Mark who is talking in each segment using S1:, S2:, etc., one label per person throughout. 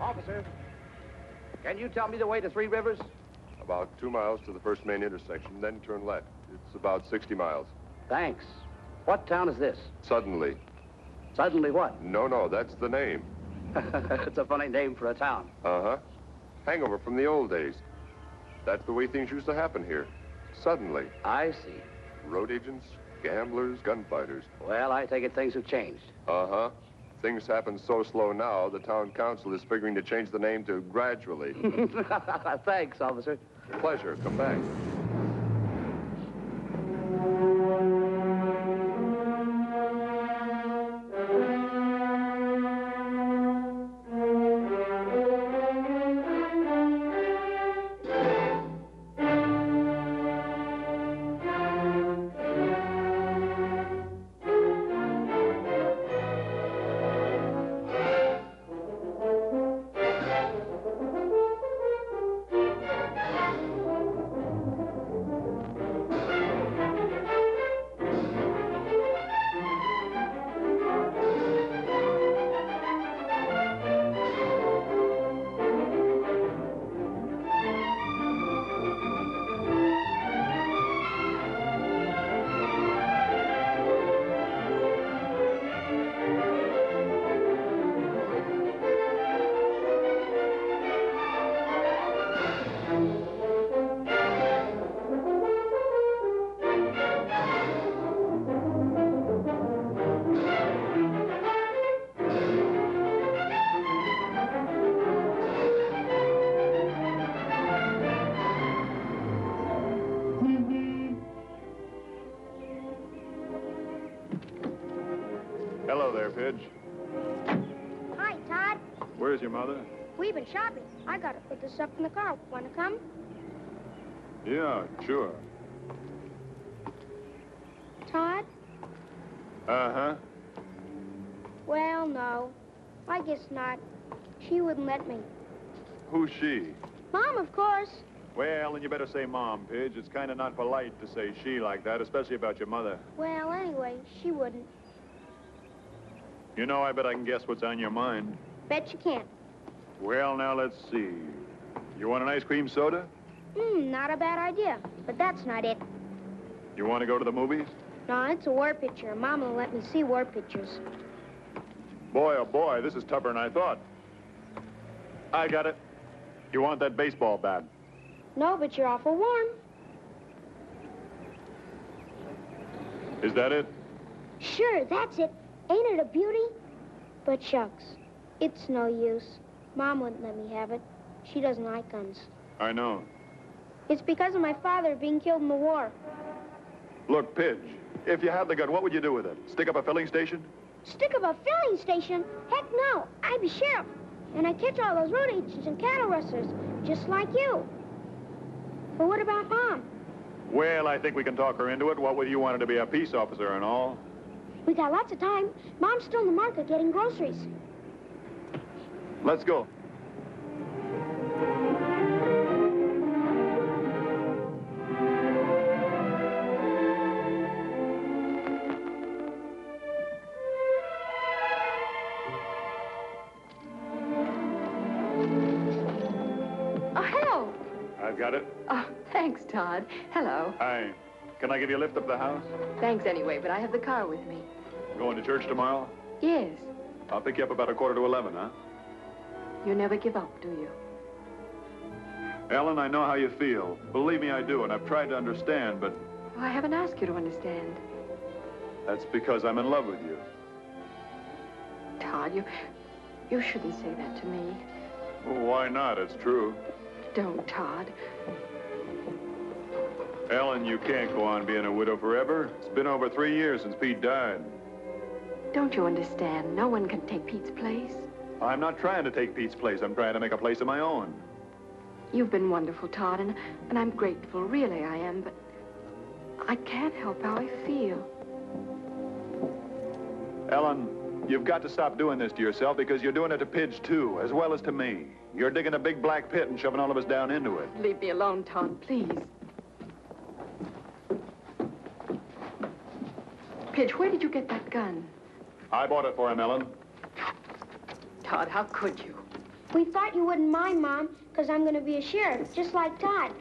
S1: Officer, can you tell me the way to Three Rivers?
S2: About 2 miles to the first main intersection, then turn left. It's about 60 miles.
S1: Thanks. What town is this?
S2: Suddenly.
S1: Suddenly what?
S2: No, that's the name.
S1: It's a funny name for a town.
S2: Uh-huh. Hangover from the old days. That's the way things used to happen here. Suddenly.
S1: I see.
S2: Road agents, gamblers, gunfighters.
S1: Well, I take it things have changed.
S2: Uh-huh. Things happen so slow now, the town council is figuring to change the name to Gradually.
S1: Thanks, officer.
S2: Pleasure. Come back.
S3: Hello there, Pidge.
S4: Hi, Todd.
S3: Where's your mother?
S4: We've been shopping. I gotta put this up in the car. Want to come?
S3: Yeah, sure.
S4: Todd?
S3: Uh-huh.
S4: Well, no. I guess not. She wouldn't let me.
S3: Who's she?
S4: Mom, of course.
S3: Well, then you better say Mom, Pidge. It's kind of not polite to say she like that, especially about your mother.
S4: Well, anyway, she wouldn't.
S3: You know, I bet I can guess what's on your mind.
S4: Bet you can't.
S3: Well, now, let's see. You want an ice cream soda?
S4: Not a bad idea. But that's not it.
S3: You want to go to the movies?
S4: No, it's a war picture. Mom won't let me see war pictures.
S3: Boy, oh boy, this is tougher than I thought. I got it. You want that baseball bat?
S4: No, but you're awful warm.
S3: Is that it?
S4: Sure, that's it. Ain't it a beauty? But shucks, it's no use. Mom wouldn't let me have it. She doesn't like guns.
S3: I know.
S4: It's because of my father being killed in the war.
S3: Look, Pidge, if you had the gun, what would you do with it? Stick up a filling station?
S4: Stick up a filling station? Heck no. I'd be sheriff. And I'd catch all those road agents and cattle rustlers, just like you. But what about Mom?
S3: Well, I think we can talk her into it. What with you wanted to be a peace officer and all?
S4: We got lots of time. Mom's still in the market getting groceries.
S3: Let's go.
S5: Oh, hello.
S3: I've got it.
S5: Oh, thanks, Todd. Hello.
S3: Hi. Can I give you a lift up the house?
S5: Thanks anyway, but I have the car with me.
S3: Going to church tomorrow?
S5: Yes.
S3: I'll pick you up about 11:15, huh?
S5: You never give up, do you?
S3: Ellen, I know how you feel. Believe me, I do, and I've tried to understand, but
S5: Oh, I haven't asked you to understand.
S3: that's because I'm in love with you.
S5: Todd, you shouldn't say that to me.
S3: Well, why not? It's true.
S5: Don't, Todd.
S3: Ellen, you can't go on being a widow forever. It's been over 3 years since Pete died.
S5: Don't you understand? No one can take Pete's place.
S3: I'm not trying to take Pete's place. I'm trying to make a place of my own.
S5: You've been wonderful, Todd, and I'm grateful. Really, I am, but I can't help how I feel.
S3: Ellen, you've got to stop doing this to yourself because you're doing it to Pidge, too, as well as to me. You're digging a big black pit and shoving all of us down into it.
S5: Leave me alone, Todd, please. Pidge, where did you get that gun?
S3: I bought it for him, Ellen.
S5: Todd, how could you?
S4: We thought you wouldn't mind, Mom, because I'm going to be a sheriff, just like Todd.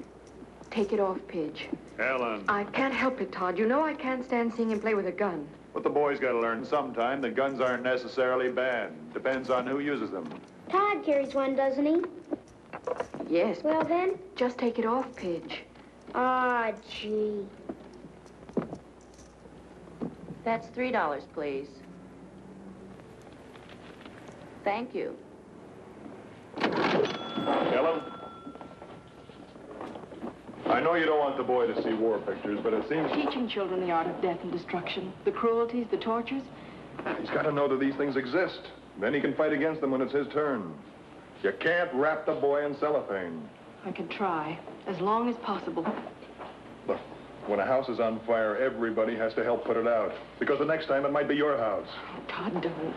S5: Take it off, Pidge.
S3: Ellen.
S5: I can't help it, Todd. You know I can't stand seeing him play with a gun.
S3: But the boys got to learn sometime that guns aren't necessarily bad. Depends on who uses them.
S4: Todd carries one, doesn't he?
S5: Yes.
S4: Well, then?
S5: Just take it off, Pidge.
S4: Ah, gee.
S6: That's $3, please. Thank you.
S3: Ellen? I know you don't want the boy to see war pictures, but it seems...
S5: Teaching children the art of death and destruction, the cruelties, the tortures.
S3: He's got to know that these things exist. Then he can fight against them when it's his turn. You can't wrap the boy in cellophane.
S5: I can try, as long as possible.
S3: Look, when a house is on fire, everybody has to help put it out. Because the next time it might be your house.
S5: Oh, Todd, don't.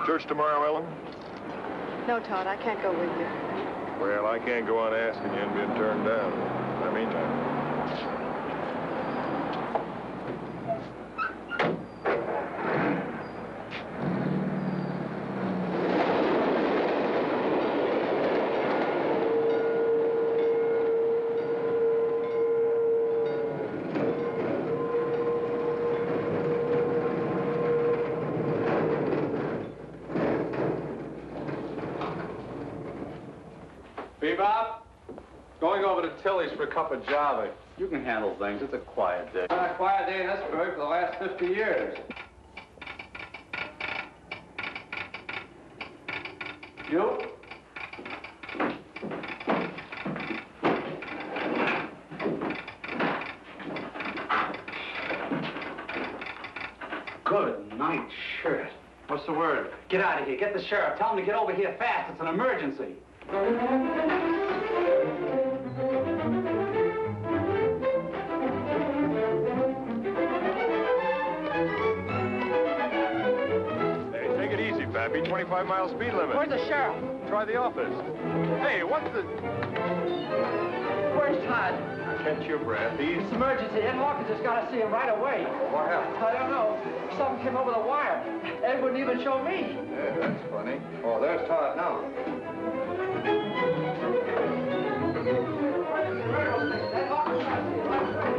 S3: Church tomorrow, Ellen?
S5: No, Todd, I can't go with you.
S3: Well, I can't go on asking you and being turned down. I mean that.
S7: Bebop, going over to Tilly's for a cup of java. You can handle things. It's a quiet day. Been a quiet day in Esbury for the last 50 years. You? Good night, shirt. What's the word? Get out of here. Get the sheriff. Tell him to get over here fast. It's an emergency.
S3: Hey, take it easy, Pappy. 25-mile speed limit.
S6: Where's the sheriff?
S3: Try the office. Hey, what's the...
S6: Where's Todd?
S3: Catch your breath. Easy.
S6: It's emergency. Ed Hawkins just got to see him right away.
S7: What happened?
S6: I don't know. Something came over the wire. Ed wouldn't even show me.
S7: Yeah, that's funny. Oh, there's Todd now.
S6: Ed Hawkins got to see him right away.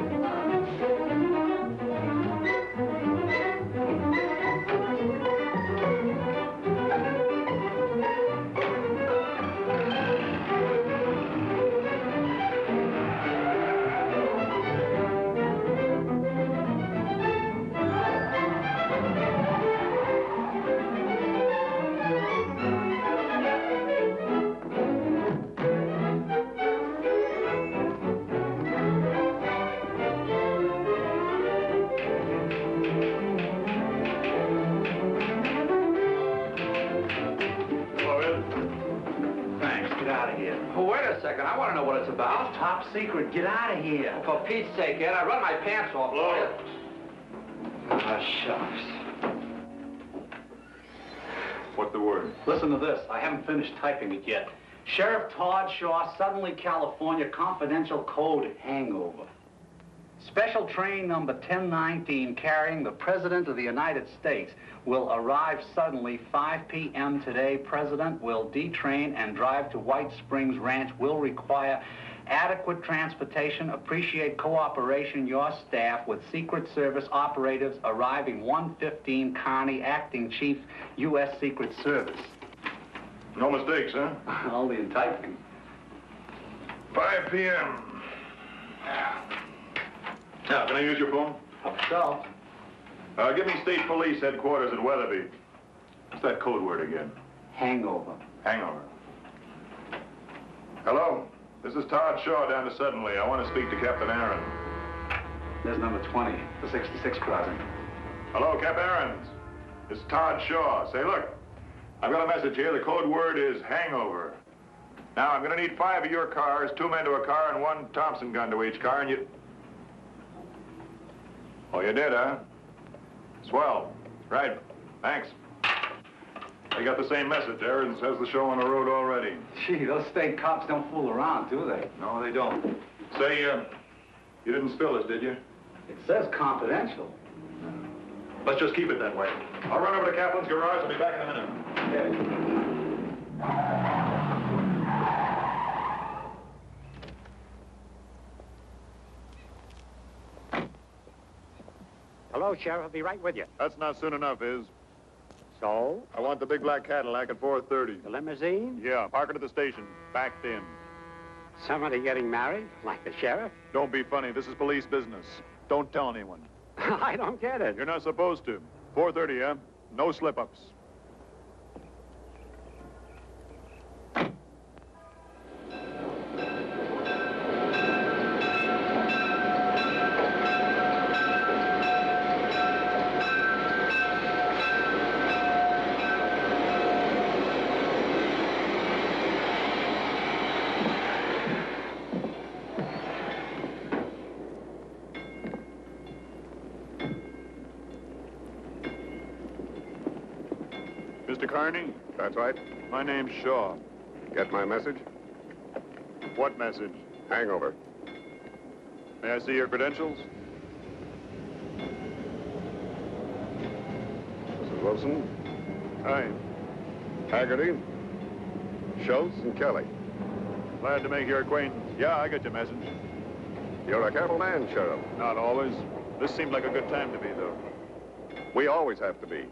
S7: I want to know what it's about.
S6: Top secret. Get out of here.
S7: For Pete's sake, Ed, I run my pants off for you.
S6: Ah, shucks.
S3: What's the word?
S7: Listen to this. I haven't finished typing it yet. Sheriff Todd Shaw, suddenly California, confidential code hangover. Special train number 1019 carrying the President of the United States will arrive suddenly 5 p.m. today. President will detrain and drive to White Springs Ranch. Will require adequate transportation. Appreciate cooperation, your staff, with Secret Service operatives arriving 115 Kearney, Acting Chief, U.S. Secret Service.
S3: No mistakes, huh?
S7: Only in typing.
S3: 5 p.m. Now, can I use your phone?
S7: So,
S3: Give me State Police headquarters at Weatherby. What's that code word again?
S7: hangover.
S3: Hangover. Hello? This is Todd Shaw down to Suddenly. I want to speak to Captain Aaron.
S7: There's number 20, the 66 crossing.
S3: Hello, Cap Aarons. It's Todd Shaw. Say, look, I've got a message here. The code word is hangover. Now, I'm going to need 5 of your cars, 2 men to a car, and 1 Thompson gun to each car, and you... Oh, you did, huh? Swell. Right. Thanks. They got the same message. Aarons has the show on the road already.
S7: Gee, those state cops don't fool around, do they?
S3: No, they don't. Say, You didn't spill this, did you?
S7: It says confidential.
S3: Let's just keep it that way. I'll run over to Kaplan's garage. I'll be back in a minute.
S1: Hello, Sheriff. I'll be right with you.
S2: That's not soon enough, Iz.
S1: So?
S2: I want the big black Cadillac at 4:30.
S1: The limousine?
S2: Yeah, park it at the station. Backed in.
S1: Somebody getting married? Like the sheriff?
S2: Don't be funny. This is police business. Don't tell anyone.
S1: I don't get it.
S2: You're not supposed to. 4:30, yeah? No slip-ups. Mr. Carney?
S8: That's right.
S2: My name's Shaw.
S8: Get my message?
S2: What message?
S8: Hangover.
S2: May I see your credentials?
S8: Mrs. Wilson,
S2: Hi.
S8: Haggerty, Schultz, and Kelly.
S2: Glad to make your acquaintance. Yeah, I got your message.
S8: You're a careful man, Sheriff.
S2: Not always. This seemed like a good time to be, though.
S8: We always have to be.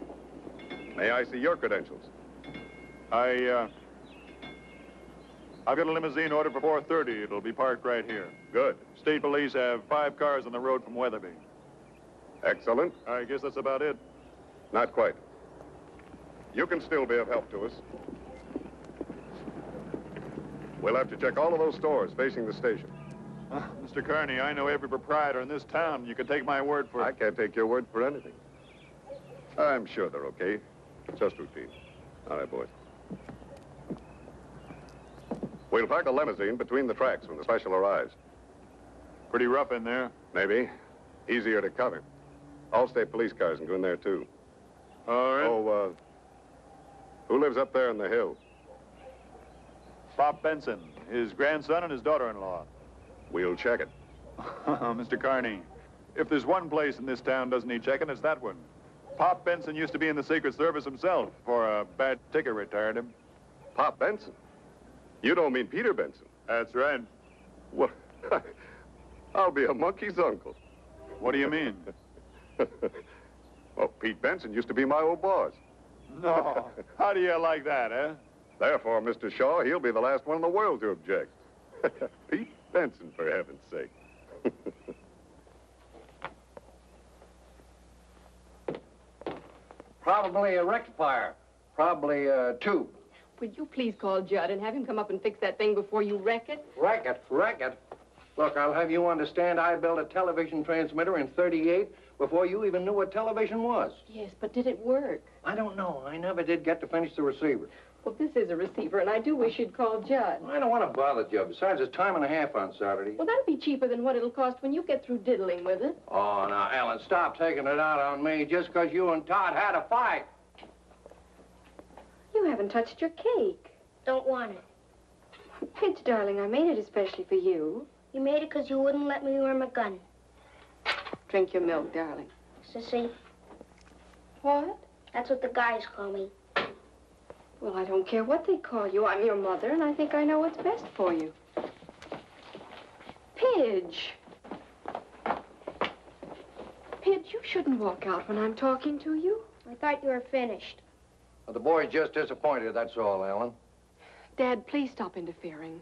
S8: May I see your credentials?
S2: I've got a limousine ordered for 4:30. It'll be parked right here.
S8: Good.
S2: State police have 5 cars on the road from Weatherby.
S8: Excellent.
S2: I guess that's about it.
S8: Not quite. You can still be of help to us. We'll have to check all of those stores facing the station.
S2: Mr. Carney, I know every proprietor in this town. You can take my word for
S8: I
S2: it.
S8: can't take your word for anything. I'm sure they're okay. Just routine. All right, boys. We'll park a limousine between the tracks when the special arrives.
S2: Pretty rough in there.
S8: Maybe. Easier to cover. All state police cars can go in there, too.
S2: All right.
S8: Oh, who lives up there in the hills?
S2: Pop Benson, his grandson and his daughter-in-law.
S8: We'll check it.
S2: Mr. Carney, if there's one place in this town doesn't need checking, it's that one. Pop Benson used to be in the Secret Service himself. For a bad ticker retired him.
S8: Pop Benson? You don't mean Peter Benson?
S2: That's right.
S8: What? I'll be a monkey's uncle.
S2: What do you mean?
S8: Well, Pete Benson used to be my old boss.
S2: No. How do you like that, eh?
S8: Therefore, Mr. Shaw, he'll be the last one in the world to object. Pete Benson, for heaven's sake.
S6: Probably a rectifier. Probably a tube.
S5: Would you please call Judd and have him come up and fix that thing before you wreck it?
S6: Wreck it. Look, I'll have you understand I built a television transmitter in '38 before you even knew what television was.
S5: Yes, but did it work?
S6: I don't know. I never did get to finish the receiver.
S5: Well, this is a receiver, and I do wish you'd call Judd.
S6: I don't want to bother Joe. Besides, it's time and a half on Saturday.
S5: Well, that'll be cheaper than what it'll cost when you get through diddling with it.
S6: Oh, now, Ellen, stop taking it out on me just because you and Todd had a fight.
S5: You haven't touched your cake.
S4: Don't want it.
S5: Pitch, darling, I made it especially for you.
S4: You made it because you wouldn't let me wear my gun.
S5: Drink your milk, darling.
S4: Sissy,
S5: What?
S4: that's what the guys call me.
S5: Well, I don't care what they call you. I'm your mother, and I think I know what's best for you. Pidge. Pidge, you shouldn't walk out when I'm talking to you.
S4: I thought you were finished.
S6: Well, the boy's just disappointed, that's all, Ellen.
S5: Dad, please stop interfering.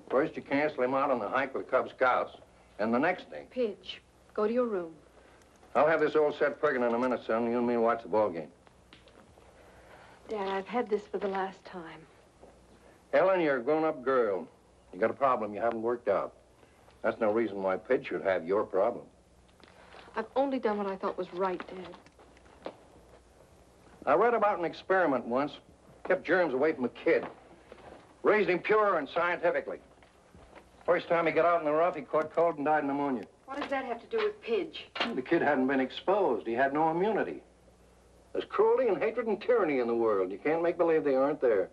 S6: First, you cancel him out on the hike with Cub Scouts, and the next thing,
S5: Pidge, go to your room.
S6: I'll have this old set friggin' in a minute, son. You and me watch the ball game.
S5: Dad, I've had this for the last time.
S6: Ellen, you're a grown-up girl. You got a problem you haven't worked out. That's no reason why Pidge should have your problem.
S5: I've only done what I thought was right, Dad.
S6: I read about an experiment once. Kept germs away from a kid. Raised him pure and scientifically. First time he got out in the rough, he caught cold and died of pneumonia.
S5: What does that have to do with Pidge?
S6: The kid hadn't been exposed. He had no immunity. There's cruelty and hatred and tyranny in the world. You can't make believe they aren't there.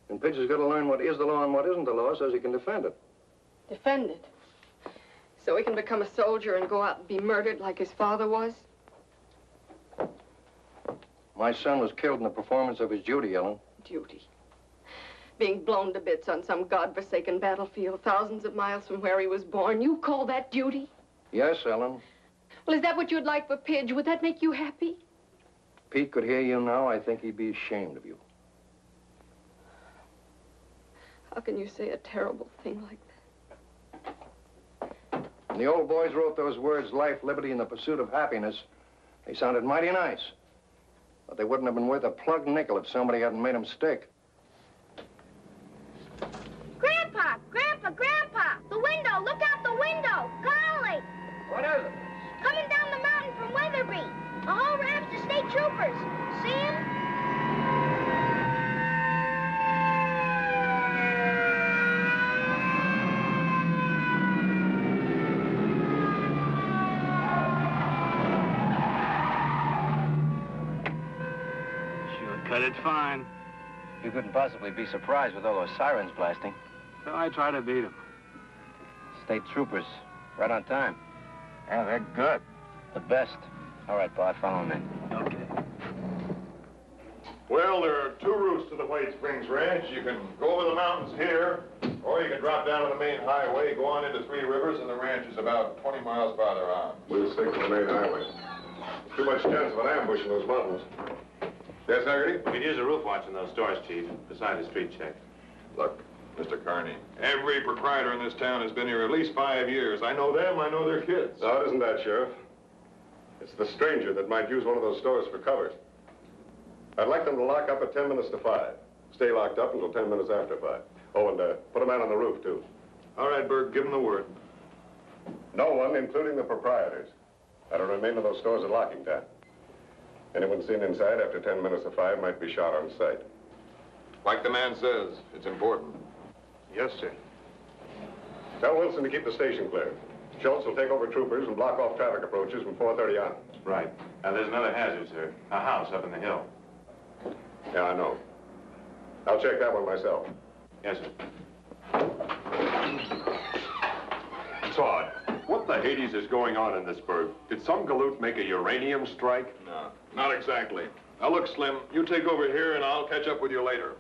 S6: And Pidge has got to learn what is the law and what isn't the law so he can defend it.
S5: Defend it. So he can become a soldier and go out and be murdered like his father was?
S6: My son was killed in the performance of his duty, Ellen.
S5: Duty. Being blown to bits on some godforsaken battlefield thousands of miles from where he was born. You call that duty?
S6: Yes, Ellen.
S5: Well, is that what you'd like for Pidge? Would that make you happy?
S6: Pete could hear you now. I think he'd be ashamed of you.
S5: How can you say a terrible thing like that?
S6: When the old boys wrote those words, life, liberty, and the pursuit of happiness, they sounded mighty nice. But they wouldn't have been worth a plug nickel if somebody hadn't made them stick.
S4: Grandpa! Grandpa! Grandpa! The window! Look out the window! Golly!
S6: What is it?
S4: Coming down the mountain from Weatherby. A whole raft of state troopers. See 'em?
S7: Sure cut it fine.
S1: You couldn't possibly be surprised with all those sirens blasting.
S7: So I try to beat him.
S1: State troopers, right on time.
S2: Yeah, they're good.
S1: The best. All right, Bart, follow me.
S7: Okay.
S3: Well, there are two routes to the White Springs Ranch. You can go over the mountains here, or you can drop down to the main highway, go on into Three Rivers, and the ranch is about 20 miles farther on.
S8: We'll stick to the main highway. Too much chance of an ambush in those mountains. Yes, Haggerty?
S9: We could use a roof watch in those stores, Chief, beside the street check.
S3: Look, Mr. Carney, every proprietor in this town has been here at least 5 years. I know them, I know their kids.
S8: No, it isn't that, Sheriff. It's the stranger that might use one of those stores for cover. I'd like them to lock up at 10 minutes to 5. Stay locked up until 10 minutes after 5. Oh, and put a man on the roof, too.
S3: All right, Berg, give them the word.
S8: No one, including the proprietors, that'll remain in those stores at locking time. Anyone seen inside after 10 minutes to 5 might be shot on sight.
S3: Like the man says, it's important.
S8: Yes, sir. Tell Wilson to keep the station clear. Schultz will take over troopers and block off traffic approaches from 4:30 on.
S9: Right. Now, there's another hazard, sir. A house up in the hill.
S8: Yeah, I know. I'll check that one myself.
S9: Yes, sir.
S10: Todd, what the Hades is going on in this burg? Did some galoot make a uranium strike?
S3: No, not exactly. Now, look, Slim, you take over here, and I'll catch up with you later.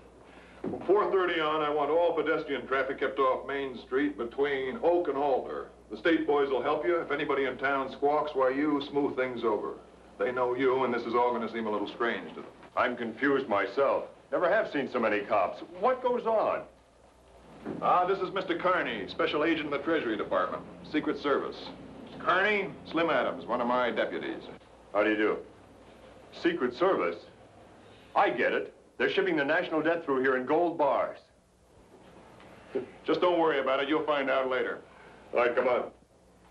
S3: From 4:30 on, I want all pedestrian traffic kept off Main Street between Oak and Alder. The state boys will help you. If anybody in town squawks, why, you smooth things over. They know you, and this is all going to seem a little strange to them.
S10: I'm confused myself. Never have seen so many cops. What goes on?
S3: This is Mr. Carney, Special Agent in the Treasury Department, Secret Service. Carney, Slim Adams, one of my deputies.
S10: How do you do? Secret Service? I get it. They're shipping the national debt through here in gold bars.
S3: Just don't worry about it. You'll find out later.
S8: All right, come on.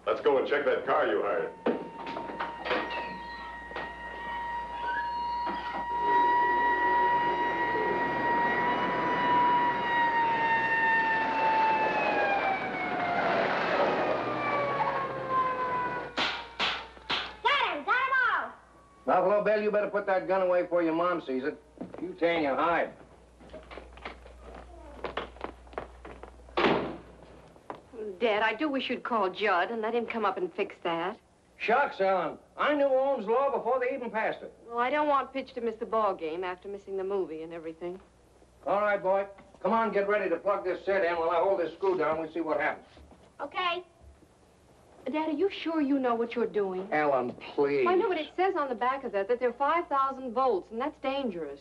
S8: Let's go and check that car you hired.
S6: Buffalo Bill, you better put that gun away before your mom sees it. If you tan, you hide.
S5: Dad, I do wish you'd call Judd and let him come up and fix that.
S6: Shucks, Ellen. I knew Ohm's law before they even passed it.
S5: Well, I don't want Pitch to miss the ball game after missing the movie and everything.
S6: All right, boy. Come on, get ready to plug this set in while I hold this screw down. We'll see what happens.
S4: Okay.
S5: Dad, are you sure you know what you're doing?
S6: Ellen, please.
S5: Well, I know, but it says on the back of that there are 5,000 volts, and that's dangerous.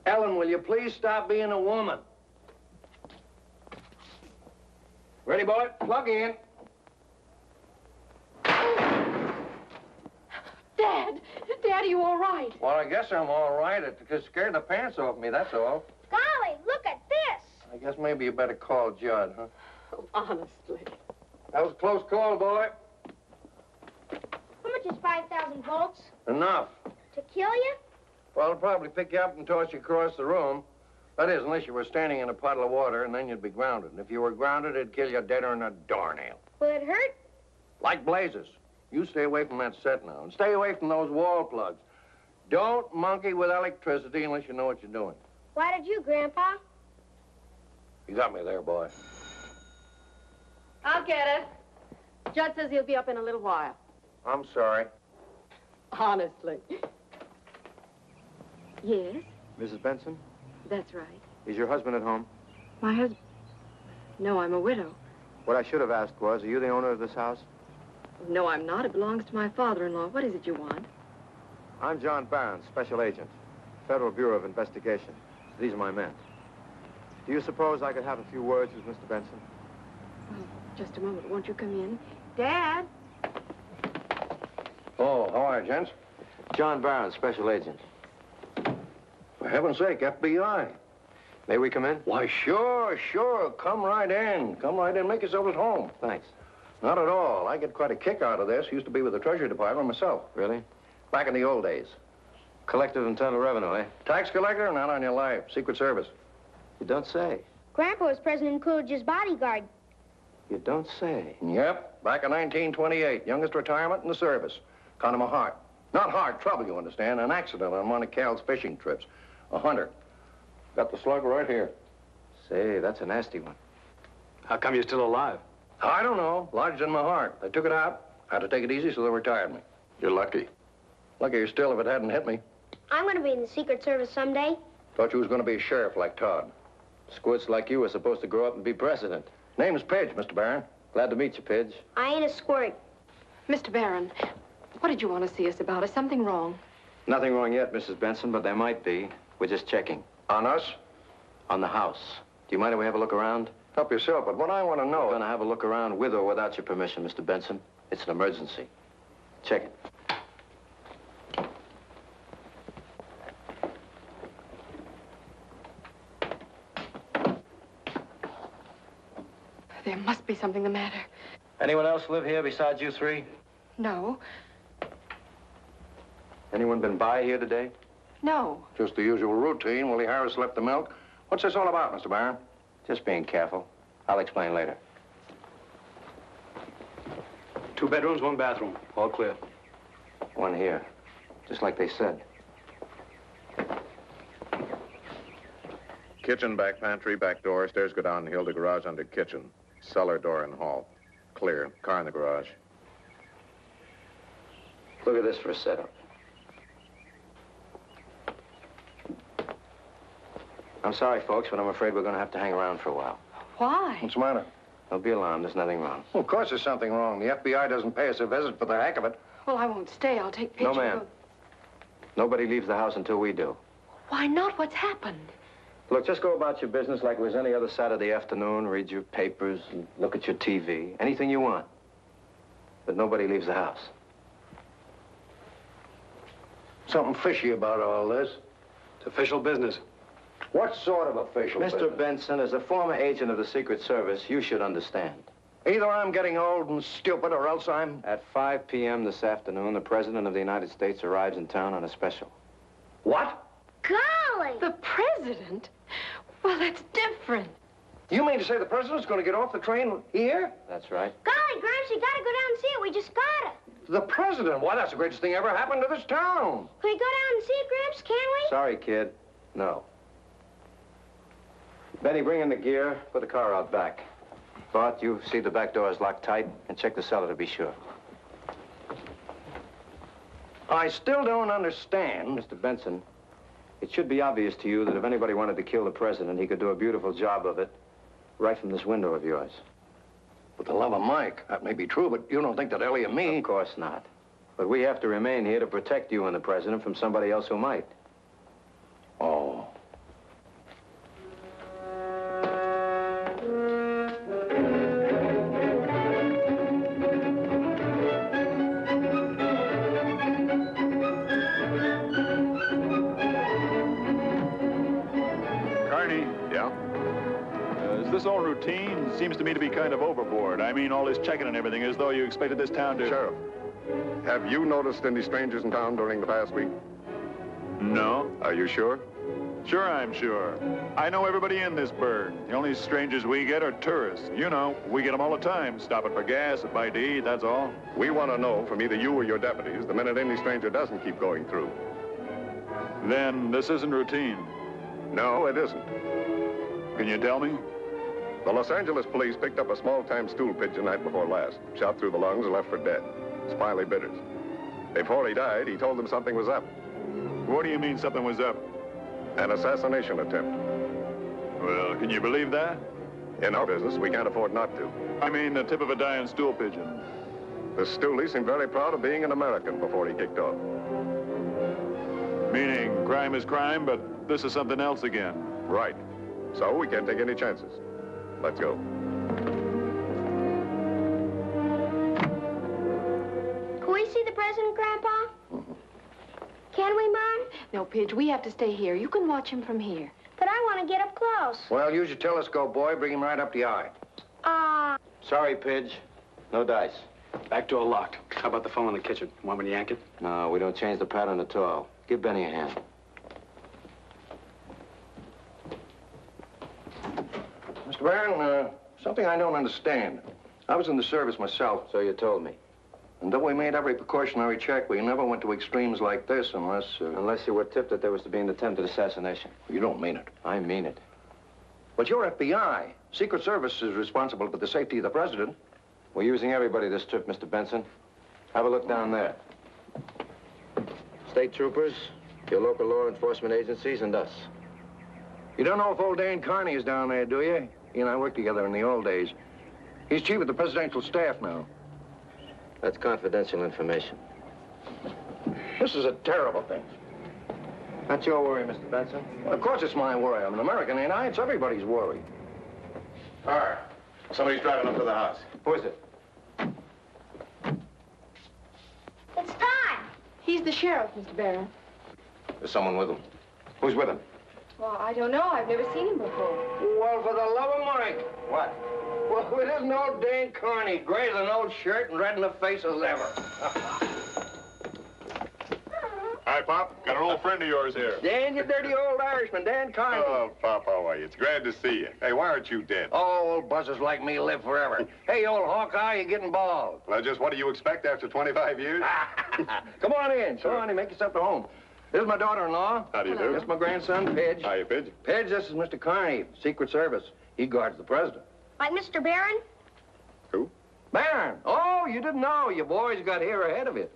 S6: Ellen, will you please stop being a woman? Ready, boy? Plug in.
S5: Dad! Dad, are you all right?
S6: Well, I guess I'm all right. It just scared the pants off me, that's all.
S4: Golly, look at this.
S6: I guess maybe you better call Judd, huh?
S5: Oh, honestly.
S6: That was a close call, boy.
S4: How much is 5,000 volts?
S6: Enough.
S4: To kill you?
S6: Well, it'll probably pick you up and toss you across the room. That is, unless you were standing in a puddle of water, and then you'd be grounded. And if you were grounded, it'd kill you deader than a doornail.
S4: Will it hurt?
S6: Like blazes. You stay away from that set now, and stay away from those wall plugs. Don't monkey with electricity unless you know what you're doing.
S4: Why did you, Grandpa?
S6: You got me there, boy.
S5: I'll get it. Judd says he'll be up in a little while.
S6: I'm sorry.
S5: Honestly. Yes,
S11: Mrs. Benson,
S5: that's right.
S11: is your husband at home?
S5: My husband? No, I'm a widow.
S11: What I should have asked was, are you the owner of this house?
S5: No, I'm not. It belongs to my father-in-law. What is it you want?
S11: I'm John Barron, special agent, Federal Bureau of Investigation. These are my men. Do you suppose I could have a few words with Mr. Benson?
S5: Oh, just a moment. Won't you come in? Dad?
S6: Oh, how are you, gents?
S11: John Barron, special agent.
S6: For heaven's sake, FBI.
S11: May we come in?
S6: Why, sure. Come right in. Come right in. Make yourself at home.
S11: Thanks.
S6: Not at all. I get quite a kick out of this. Used to be with the Treasury Department myself.
S11: Really?
S6: Back in the old days.
S11: Collective internal revenue, eh?
S6: Tax collector? Not on your life. Secret Service.
S11: You don't say.
S4: Grandpa was President Coolidge's bodyguard.
S11: You don't say.
S6: Yep. Back in 1928. Youngest retirement in the service. Caught him a heart. Not heart trouble, you understand. An accident on one of Cal's fishing trips. A hunter. Got the slug right here.
S11: Say, that's a nasty one.
S10: How come you're still alive?
S6: I don't know. Lodged in my heart. They took it out. Had to take it easy, so they retired me.
S8: You're lucky.
S6: Luckier still if it hadn't hit me.
S4: I'm going to be in the Secret Service someday.
S6: Thought you was going to be a sheriff like Todd.
S11: Squirts like you were supposed to grow up and be president.
S6: Name's Pidge, Mr. Barron.
S11: Glad to meet you, Pidge.
S4: I ain't a squirt.
S5: Mr. Barron, what did you want to see us about? Is something wrong?
S11: Nothing wrong yet, Mrs. Benson, but there might be. We're just checking.
S6: On us?
S11: On the house. Do you mind if we have a look around?
S6: Help yourself, but what I want to know...
S11: We're going to have a look around with or without your permission, Mr. Benson. It's an emergency. Check it.
S5: There must be something the matter.
S11: Anyone else live here besides you three?
S5: No.
S11: Anyone been by here today?
S5: No.
S6: Just the usual routine. Willie Harris left the milk. What's this all about, Mr. Barron?
S11: Just being careful. I'll explain later.
S10: 2 bedrooms, 1 bathroom. All clear.
S11: One here. Just like they said.
S2: Kitchen, back pantry, back door. Stairs go down the hill to garage under kitchen. Cellar door in hall. Clear. Car in the garage.
S11: Look at this for a setup. I'm sorry, folks, but I'm afraid we're going to have to hang around for a while.
S5: Why?
S6: What's the matter?
S11: Don't be alarmed. There's nothing wrong.
S6: Well, of course there's something wrong. The FBI doesn't pay us a visit for the heck of it.
S5: Well, I won't stay. I'll take pictures.
S11: No, ma'am. Nobody leaves the house until we do.
S5: Why not? What's happened?
S11: Look, just go about your business like it was any other Saturday afternoon. Read your papers and look at your TV. Anything you want. But nobody leaves the house.
S6: Something fishy about all this.
S10: It's official business.
S6: What sort of official
S11: Mr.
S6: business?
S11: Benson, as a former agent of the Secret Service, you should understand.
S6: Either I'm getting old and stupid or else I'm...
S11: At 5 p.m. this afternoon, the President of the United States arrives in town on a special.
S6: What?
S4: Golly!
S5: The president? Well, that's different.
S6: You mean to say the president's going to get off the train here?
S11: That's right.
S4: Golly, Gramps, you gotta go down and see it. We just got it.
S6: The president? Why, that's the greatest thing ever happened to this town.
S4: Can we go down and see it, Gramps? Can we?
S11: Sorry, kid. No. Benny, bring in the gear. Put the car out back. Bart, you see the back door is locked tight, and check the cellar to be sure.
S6: I still don't understand.
S11: Mr. Benson, it should be obvious to you that if anybody wanted to kill the president, he could do a beautiful job of it right from this window of yours.
S6: With the love of Mike, that may be true, but you don't think that Ellie and me...
S11: Of course not. But we have to remain here to protect you and the president from somebody else who might.
S6: Oh.
S2: Carney?
S8: Yeah?
S2: Is this all routine? Seems to me to be kind of overboard. I mean, all this checking and everything, as though you expected this town to...
S8: Sheriff, have you noticed any strangers in town during the past week?
S2: No.
S8: Are you sure?
S2: Sure, I'm sure. I know everybody in this burg. The only strangers we get are tourists. You know, we get them all the time, stopping for gas and bite to eat, that's all.
S8: We want to know from either you or your deputies the minute any stranger doesn't keep going through.
S2: Then this isn't routine.
S8: No, it isn't.
S2: Can you tell me?
S8: The Los Angeles police picked up a small-time stool pigeon night before last. Shot through the lungs and left for dead. Smiley Bitters. Before he died, he told them something was up.
S2: What do you mean something was up?
S8: An assassination attempt.
S2: Well, can you believe that?
S8: In our business, we can't afford not to.
S2: I mean the tip of a dying stool pigeon.
S8: The stoolie seemed very proud of being an American before he kicked off.
S2: Meaning crime is crime, but this is something else again.
S8: Right. So we can't take any chances. Let's go.
S4: Can we see the president, Grandpa? Can we, Mom?
S5: No, Pidge, we have to stay here. You can watch him from here.
S4: But I want to get up close.
S6: Well, use your telescope, boy. Bring him right up the eye.
S11: Sorry, Pidge. No dice.
S7: Back door locked. How about the phone in the kitchen? Want me to yank it?
S11: No, we don't change the pattern at all. Give Benny a hand.
S6: Mr. Barron, something I don't understand. I was in the service myself.
S11: So you told me.
S6: And though we made every precautionary check, we never went to extremes like this unless...
S11: Unless you were tipped that there was to be an attempted assassination.
S6: You don't mean it.
S11: I mean it.
S6: But you're FBI. Secret Service is responsible for the safety of the president.
S11: We're using everybody this trip, Mr. Benson. Have a look down there. State troopers, your local law enforcement agencies, and us.
S6: You don't know if old Dan Carney is down there, do you? He and I worked together in the old days. He's chief of the presidential staff now.
S11: That's confidential information.
S6: This is a terrible thing.
S11: Not your worry, Mr. Benson.
S6: Well, of course it's my worry. I'm an American, ain't I? It's everybody's worry.
S8: All right. Somebody's driving up to the house.
S11: Who is it?
S4: It's time.
S5: He's the sheriff, Mr. Barron.
S11: There's someone with him. Who's with him?
S5: Well, I don't know. I've never seen him before.
S6: Well, for the love of Mike.
S11: What?
S6: Well, it isn't old Dan Carney, gray as an old shirt and red in the face as ever.
S8: Hi, Pop. Got an old friend of yours here.
S6: Dan, you dirty old Irishman, Dan Carney.
S8: Oh, Pop, how are you? It's glad to see you. Hey, why aren't you dead?
S6: Oh, old buzzers like me live forever. Hey, old Hawkeye, you're getting bald.
S8: Well, just what do you expect after 25 years?
S6: Come on in. Come on in. Make yourself at home. This is my daughter-in-law.
S8: How do you do?
S6: This is my grandson, Pidge.
S8: Hiya, Pidge.
S6: Pidge, this is Mr. Carney, Secret Service. He guards the president.
S4: Like Mr. Barron?
S8: Who?
S6: Barron. Oh, you didn't know. Your boys got here ahead of it.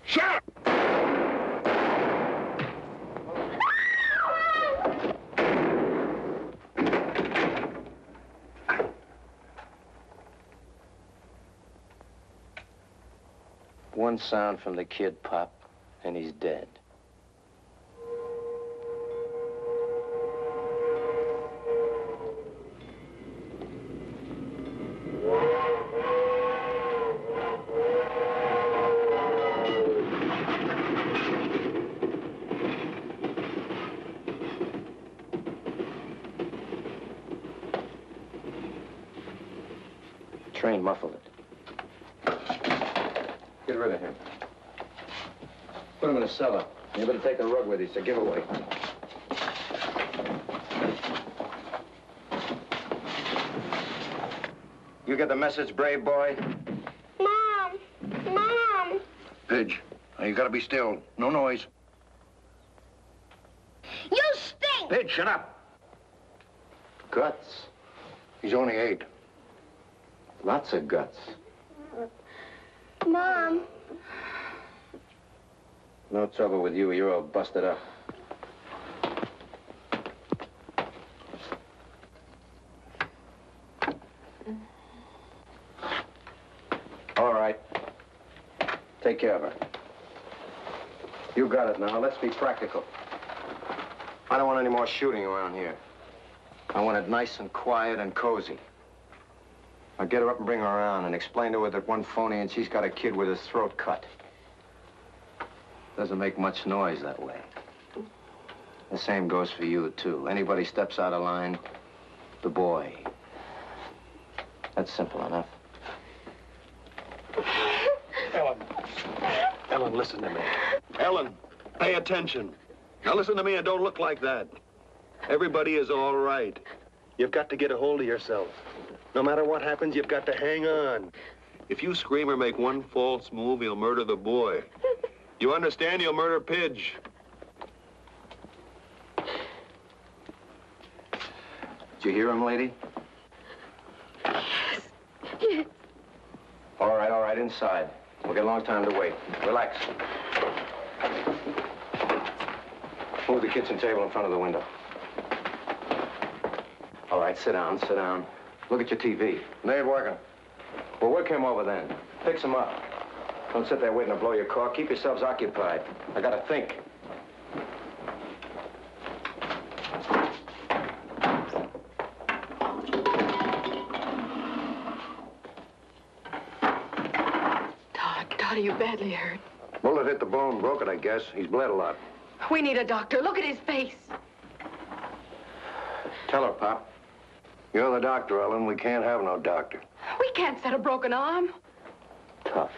S6: Shut up!
S11: One sound from the kid, Pop, and he's dead. Train muffled it. Get rid of him. Put him in a cellar. You better take a rug with you. It's a giveaway. You get the message, brave boy?
S4: Mom! Mom!
S6: Pidge, now you gotta be still. No noise.
S4: You stink!
S6: Pidge, shut up.
S11: Guts.
S6: He's only 8.
S11: Lots of guts.
S4: Mom.
S11: No trouble with you. You're all busted up. All right. Take care of her. You got it now. Let's be practical. I don't want any more shooting around here. I want it nice and quiet and cozy. I'll get her up and bring her around and explain to her that one phony and she's got a kid with his throat cut. Doesn't make much noise that way. The same goes for you, too. Anybody steps out of line, the boy. That's simple enough.
S10: Ellen, listen to me. Ellen, pay attention. Now listen to me and don't look like that. Everybody is all right. You've got to get a hold of yourself. No matter what happens, you've got to hang on. If you scream or make one false move, he'll murder the boy. You understand? He'll murder Pidge.
S11: Did you hear him, lady?
S5: Yes.
S11: All right, inside. We'll get a long time to wait. Relax. Move the kitchen table in front of the window. All right, sit down. Look at your TV. They ain't working. Well, work him over then. Fix him up. Don't sit there waiting to blow your cork. Keep yourselves occupied. I gotta think.
S5: Todd, are you badly hurt?
S11: Bullet hit the bone, broke it, I guess. He's bled a lot.
S5: We need a doctor. Look at his face.
S11: Tell her, Pop. You're the doctor, Ellen. We can't have no doctor.
S5: We can't set a broken arm.
S11: Tough.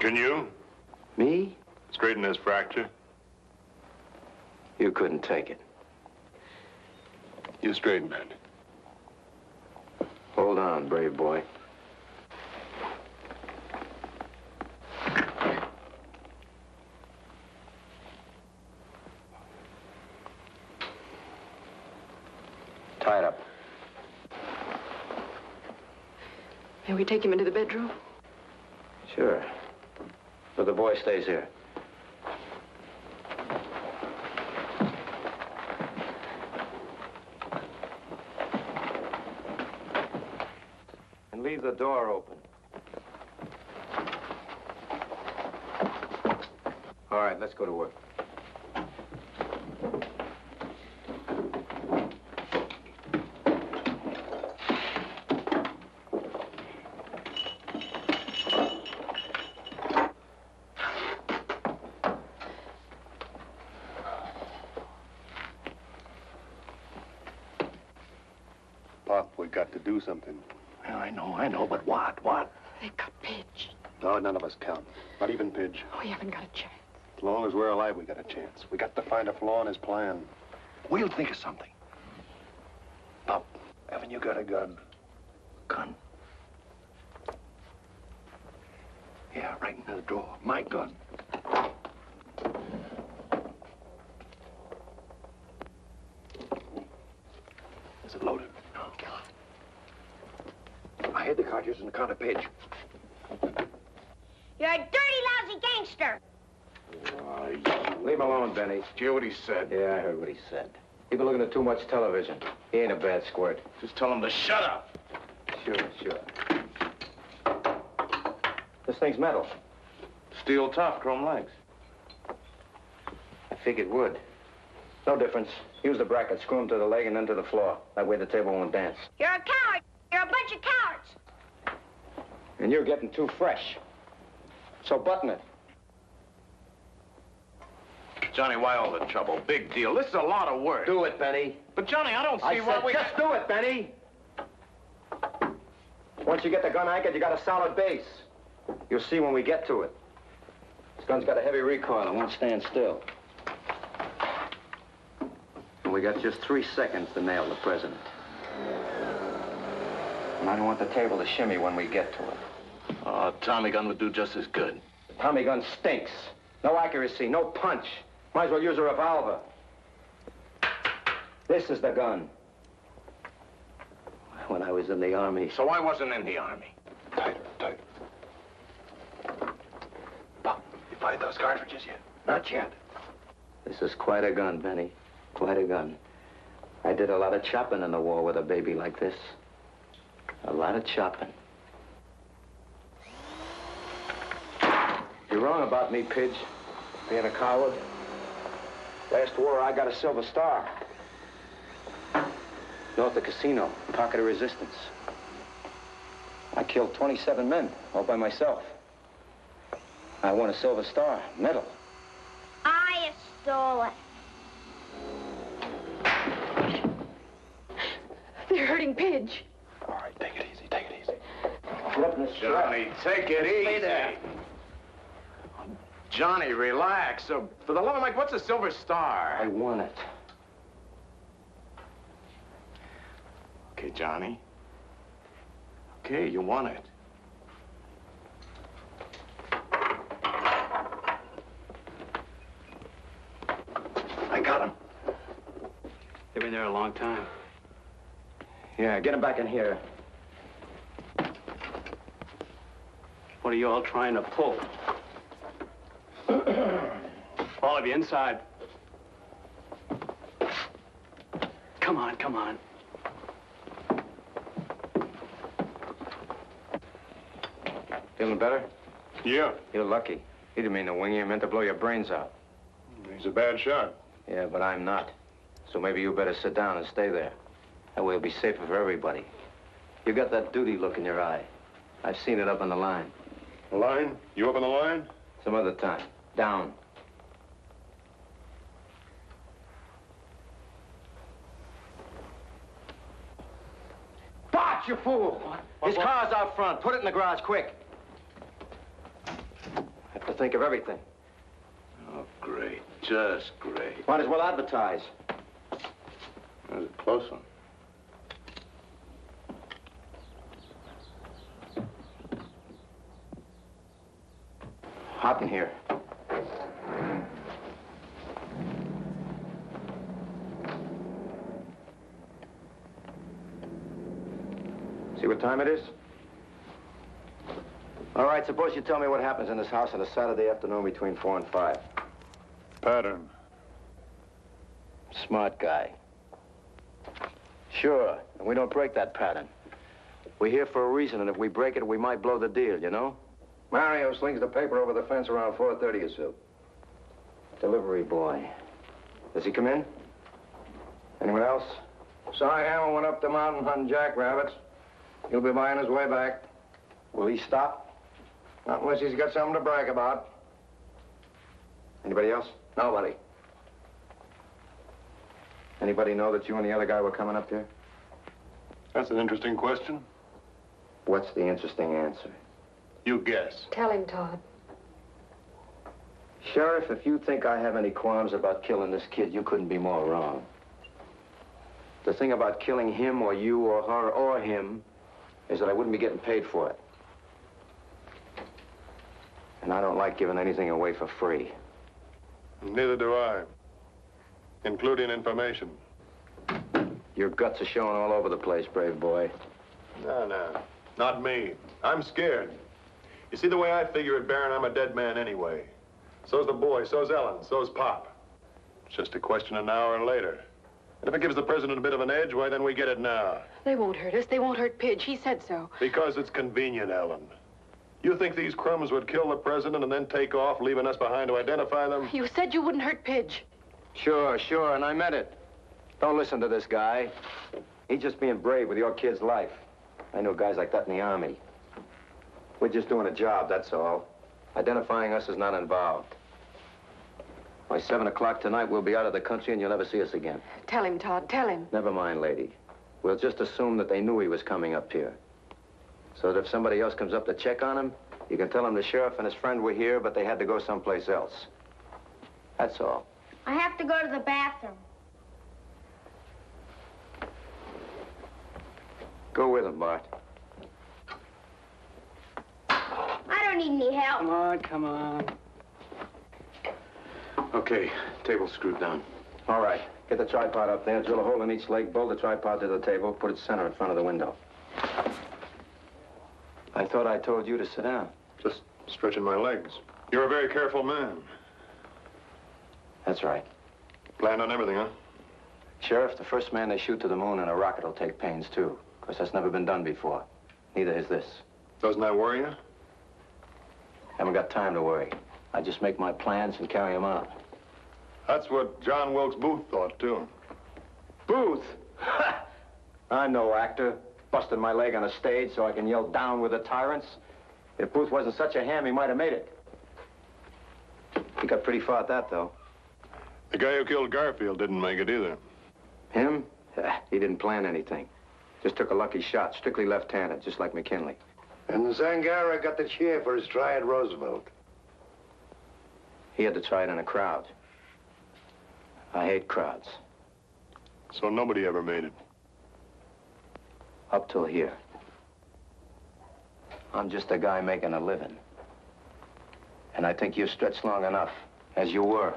S3: Can you?
S11: Me?
S3: Straighten this fracture.
S11: You couldn't take it.
S3: You straighten it.
S11: Hold on, brave boy. Tie it up.
S5: May we take him into the bedroom?
S11: Sure. But the boy stays here. And leave the door open. All right, let's go to work.
S8: Pop, we got to do something.
S10: Yeah, I know, but what?
S5: They've got Pidge.
S8: No, none of us count. Not even Pidge.
S5: We haven't got a chance.
S8: As long as we're alive, we got a chance. We got to find a flaw in his plan.
S10: We'll think of something. Pop, haven't you got a gun? Gun? Yeah, right in the drawer. My gun. Is it loaded? No. I hid the cartridges in the counter page.
S4: You're a dirty, lousy gangster.
S11: Leave him alone, Benny.
S8: Did you hear what he said?
S11: Yeah, I heard what he said. He's been looking at too much television. He ain't a bad squirt.
S8: Just tell him to shut up.
S11: Sure. This thing's metal.
S8: Steel top, chrome legs.
S11: I figured wood. No difference. Use the bracket, screw him to the leg and then to the floor. That way the table won't dance.
S4: You're a coward. You're a bunch of cowards.
S11: And you're getting too fresh. So button it.
S1: Johnny, why all the trouble? Big deal. This is a lot of work.
S11: Do it, Benny.
S1: But, Johnny, I don't see
S11: I
S1: why
S11: said
S1: we...
S11: just do it, Benny. Once you get the gun anchored, you got a solid base. You'll see when we get to it. This gun's got a heavy recoil. It won't stand still. And we got just 3 seconds to nail the president. And I don't want the table to shimmy when we get to it.
S1: Oh, Tommy gun would do just as good.
S11: Tommy gun stinks. No accuracy, no punch. Might as well use a revolver. This is the gun. When I was in the Army.
S1: So I wasn't in the Army.
S8: Tighter.
S10: Pop, you find those cartridges yet? Not yet.
S11: This is quite a gun, Benny. Quite a gun. I did a lot of chopping in the war with a baby like this. A lot of chopping. You're wrong about me, Pidge. Being a coward. Last war, I got a Silver Star. North of Casino, pocket of resistance. I killed 27 men, all by myself. I won a Silver Star, medal.
S4: I stole it.
S5: They're hurting Pidge.
S10: All right, take it easy.
S11: Get up in the strap.
S1: Johnny, take it easy.
S11: there.
S1: Johnny, relax. For the love of Mike, what's a Silver Star?
S11: I won it.
S1: Okay, Johnny. Okay, you won it.
S7: I got him. They've been there a long time.
S11: Yeah, get him back in here.
S7: What are you all trying to pull? All of you inside. Come on, come on.
S11: Feeling better?
S3: Yeah.
S11: You're lucky. He didn't mean to wing you. He meant to blow your brains out.
S3: He's a bad shot.
S11: Yeah, but I'm not. So maybe you better sit down and stay there. That way it'll be safer for everybody. You got that duty look in your eye. I've seen it up on the line.
S3: The line? You up on the line?
S11: Some other time. Down. Bart, you fool! His car's out front. Put it in the garage, quick. Have to think of everything.
S10: Oh, great. Just great.
S11: Might as well advertise.
S10: That was a close one.
S11: Hot in here. See what time it is? All right, suppose you tell me what happens in this house on a Saturday afternoon between 4 and 5.
S2: Pattern.
S11: Smart guy. Sure, and we don't break that pattern. We're here for a reason, and if we break it, we might blow the deal, you know? Mario slings the paper over the fence around 4:30 or so. Delivery boy. Does he come in? Anyone else? Cy Hammer went up the mountain hunting jackrabbits. He'll be buying his way back. Will he stop? Not unless he's got something to brag about. Anybody else? Nobody. Anybody know that you and the other guy were coming up here?
S2: That's an interesting question.
S11: What's the interesting answer?
S2: You guess.
S5: Tell him, Todd.
S11: Sheriff, if you think I have any qualms about killing this kid, you couldn't be more wrong. The thing about killing him or you or her or him is that I wouldn't be getting paid for it. And I don't like giving anything away for free.
S2: Neither do I. Including information.
S11: Your guts are showing all over the place, brave boy.
S2: No. Not me. I'm scared. You see, the way I figure it, Baron, I'm a dead man anyway. So's the boy, so's Ellen, so's Pop. It's just a question of an hour later. And if it gives the president a bit of an edge, why, then we get it now.
S5: They won't hurt us. They won't hurt Pidge. He said so.
S2: Because it's convenient, Ellen. You think these crumbs would kill the president and then take off, leaving us behind to identify them?
S5: You said you wouldn't hurt Pidge.
S11: Sure, and I meant it. Don't listen to this guy. He's just being brave with your kid's life. I know guys like that in the Army. We're just doing a job, that's all. Identifying us is not involved. By 7 o'clock tonight, we'll be out of the country and you'll never see us again.
S5: Tell him, Todd. Tell him.
S11: Never mind, lady. We'll just assume that they knew he was coming up here. So that if somebody else comes up to check on him, you can tell him the sheriff and his friend were here, but they had to go someplace else. That's all.
S4: I have to go to the bathroom.
S11: Go with him, Bart.
S4: I don't need any help.
S7: Come on.
S10: Okay, table screwed down.
S11: All right. Get the tripod up there, drill a hole in each leg, bolt the tripod to the table, put it center in front of the window. I thought I told you to sit down.
S2: Just stretching my legs. You're a very careful man.
S11: That's right.
S2: Planned on everything, huh?
S11: Sheriff, the first man they shoot to the moon in a rocket will take pains, too. Because that's never been done before. Neither has this.
S2: Doesn't that worry you?
S11: Haven't got time to worry. I just make my plans and carry them out.
S2: That's what John Wilkes Booth thought, too.
S11: Booth? I'm no actor. Busted my leg on a stage so I can yell down with the tyrants. If Booth wasn't such a ham, he might have made it. He got pretty far at that, though.
S2: The guy who killed Garfield didn't make it either.
S11: Him? He didn't plan anything. Just took a lucky shot, strictly left-handed, just like McKinley.
S12: And Zangara got the cheer for his try at Roosevelt.
S11: He had to try it in a crowd. I hate crowds.
S2: So nobody ever made it.
S11: Up till here. I'm just a guy making a living. And I think you've stretched long enough, as you were.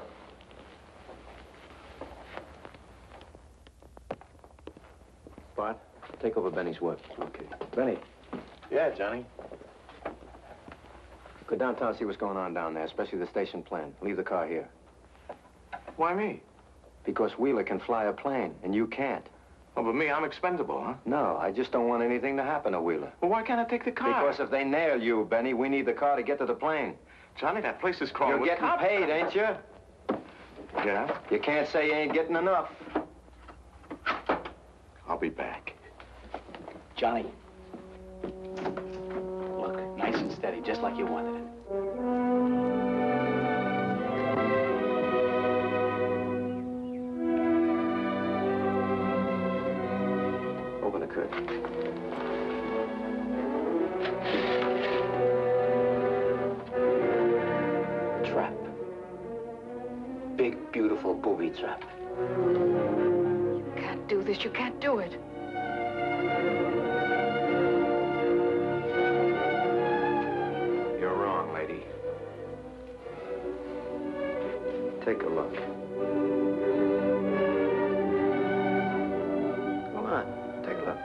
S10: Bart,
S11: take over Benny's work.
S10: Okay.
S11: Benny,
S10: Yeah, Johnny.
S11: go downtown, see what's going on down there, especially the station plan. Leave the car here.
S9: Why me?
S11: Because Wheeler can fly a plane, and you can't.
S9: Oh, but me, I'm expendable, huh?
S11: No, I just don't want anything to happen to Wheeler.
S9: Well, why can't I take the car?
S11: Because if they nail you, Benny, we need the car to get to the plane.
S9: Johnny, that place is crawling
S11: You're
S9: with
S11: getting
S9: cops.
S11: paid, ain't you?
S9: Yeah?
S11: You can't say you ain't getting enough.
S9: I'll be back.
S7: Johnny. Look, nice and steady, just like you wanted it.
S11: Open the curtain.
S7: Trap. Big, beautiful booby trap.
S5: You can't do this. You can't do it.
S11: You're wrong, lady. Take a look. Come on, take a look.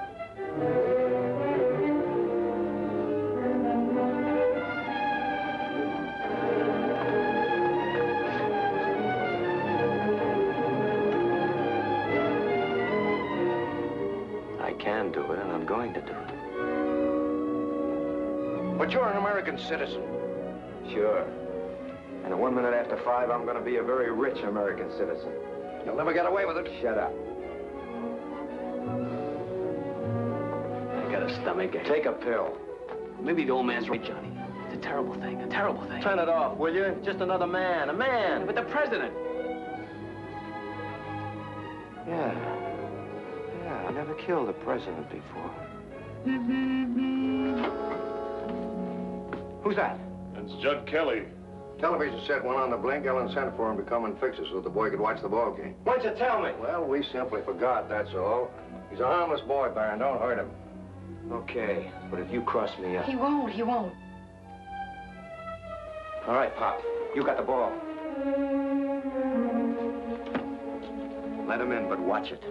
S11: I can do it, and I'm going to do it.
S6: But you're an American citizen.
S11: Sure. And at 1 minute after 5, I'm going to be a very rich American citizen.
S6: You'll never get away with it.
S11: Shut up.
S7: I got a stomach ache.
S11: Take a pill.
S7: Maybe the old man's right, Johnny. It's a terrible thing, a terrible thing.
S11: Turn it off, will you? Just another man, a man.
S7: But the president.
S11: Yeah. Yeah, I never killed a president before. Who's that?
S8: It's Judd Kelly.
S6: Television set went on the blink. Ellen sent for him to come and fix it so the boy could watch the ball game.
S11: Why'd you tell me?
S6: Well, we simply forgot, that's all. He's a harmless boy, Baron. Don't hurt him.
S11: Okay, but if you cross me up...
S5: He won't. He won't.
S11: All right, Pop. You got the ball. Let him in, but watch it.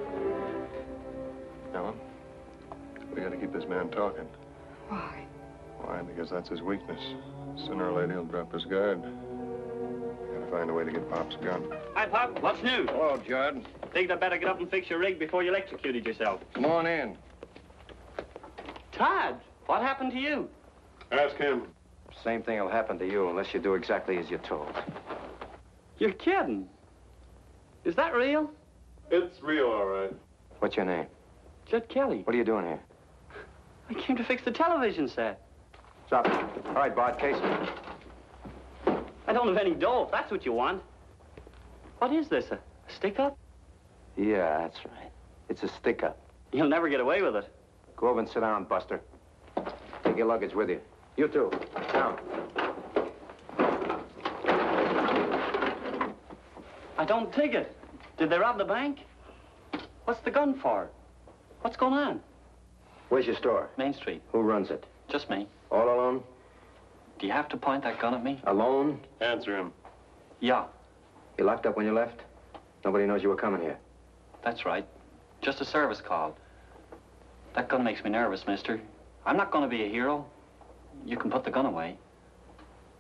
S2: Ellen, we gotta keep this man talking.
S5: Why?
S2: Why? Because that's his weakness. Sooner or later, he'll drop his guard. Gotta find a way to get Pop's gun.
S13: Hi, Pop. What's new?
S6: Hello, Judd.
S13: Think I'd better get up and fix your rig before you electrocuted yourself.
S6: Come on in.
S13: Todd, what happened to you?
S2: Ask him.
S11: Same thing will happen to you unless you do exactly as you're told.
S13: You're kidding. Is that real?
S2: It's real, all right.
S11: What's your name?
S13: Judd Kelly.
S11: What are you doing here?
S13: I came to fix the television set.
S11: Stop. All right, Bart, case me.
S13: I don't have any dough, if that's what you want. What is this, a stick-up?
S11: Yeah, that's right. It's a stick-up.
S13: You'll never get away with it.
S11: Go over and sit down, Buster. Take your luggage with you. You too. Down.
S13: I don't take it. Did they rob the bank? What's the gun for? What's going on?
S11: Where's your store?
S13: Main Street.
S11: Who runs it?
S13: Just me.
S11: All alone?
S13: Do you have to point that gun at me?
S11: Alone?
S2: Answer him.
S13: Yeah,
S11: You locked up when you left? Nobody knows you were coming here.
S13: that's right. Just a service call. That gun makes me nervous, mister. I'm not going to be a hero. You can put the gun away.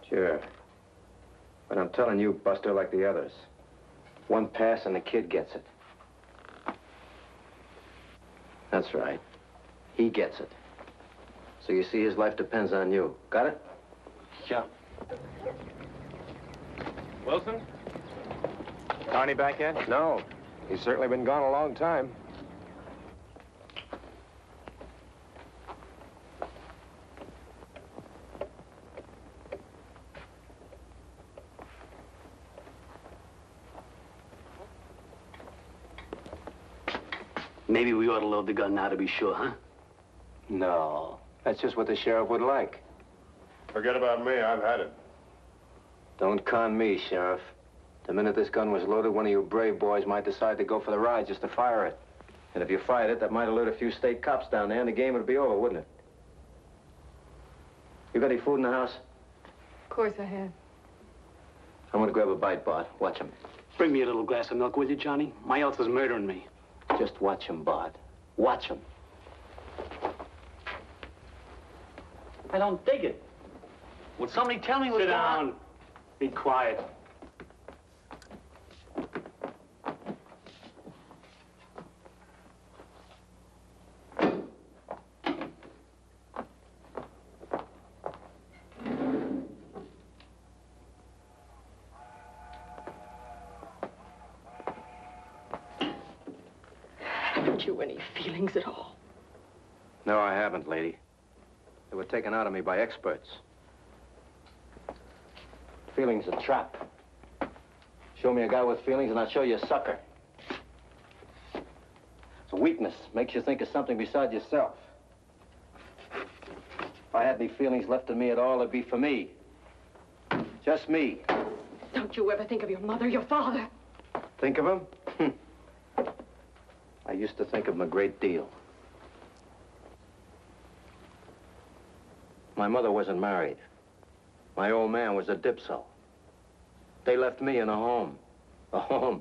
S11: Sure. But I'm telling you, Buster, like the others. One pass and the kid gets it. That's right. He gets it. So you see, his life depends on you. Got it?
S13: Yeah.
S9: Wilson? Carney back yet?
S11: No. He's certainly been gone a long time.
S7: Maybe we ought to load the gun now to be sure, huh?
S11: No. That's just what the sheriff would like.
S2: Forget about me. I've had it.
S11: Don't con me, Sheriff. The minute this gun was loaded, one of you brave boys might decide to go for the ride just to fire it. And if you fired it, that might alert a few state cops down there, and the game would be over, wouldn't it? You got any food in the house?
S5: Of course I have.
S11: I'm gonna grab a bite, Bart. Watch him.
S7: Bring me a little glass of milk, will you, Johnny? My health is murdering me.
S11: Just watch him, Bart. Watch him.
S7: I don't dig it. Would somebody tell me what's going on? Sit down. Be quiet.
S5: Haven't you any feelings at all?
S11: No, I haven't, lady. They were taken out of me by experts. Feelings a trap. Show me a guy with feelings and I'll show you a sucker. A weakness makes you think of something besides yourself. If I had any feelings left in me at all, it'd be for me. Just me.
S5: Don't you ever think of your mother, your father?
S11: Think of him? I used to think of him a great deal. My mother wasn't married. My old man was a dipso. They left me in a home. A home.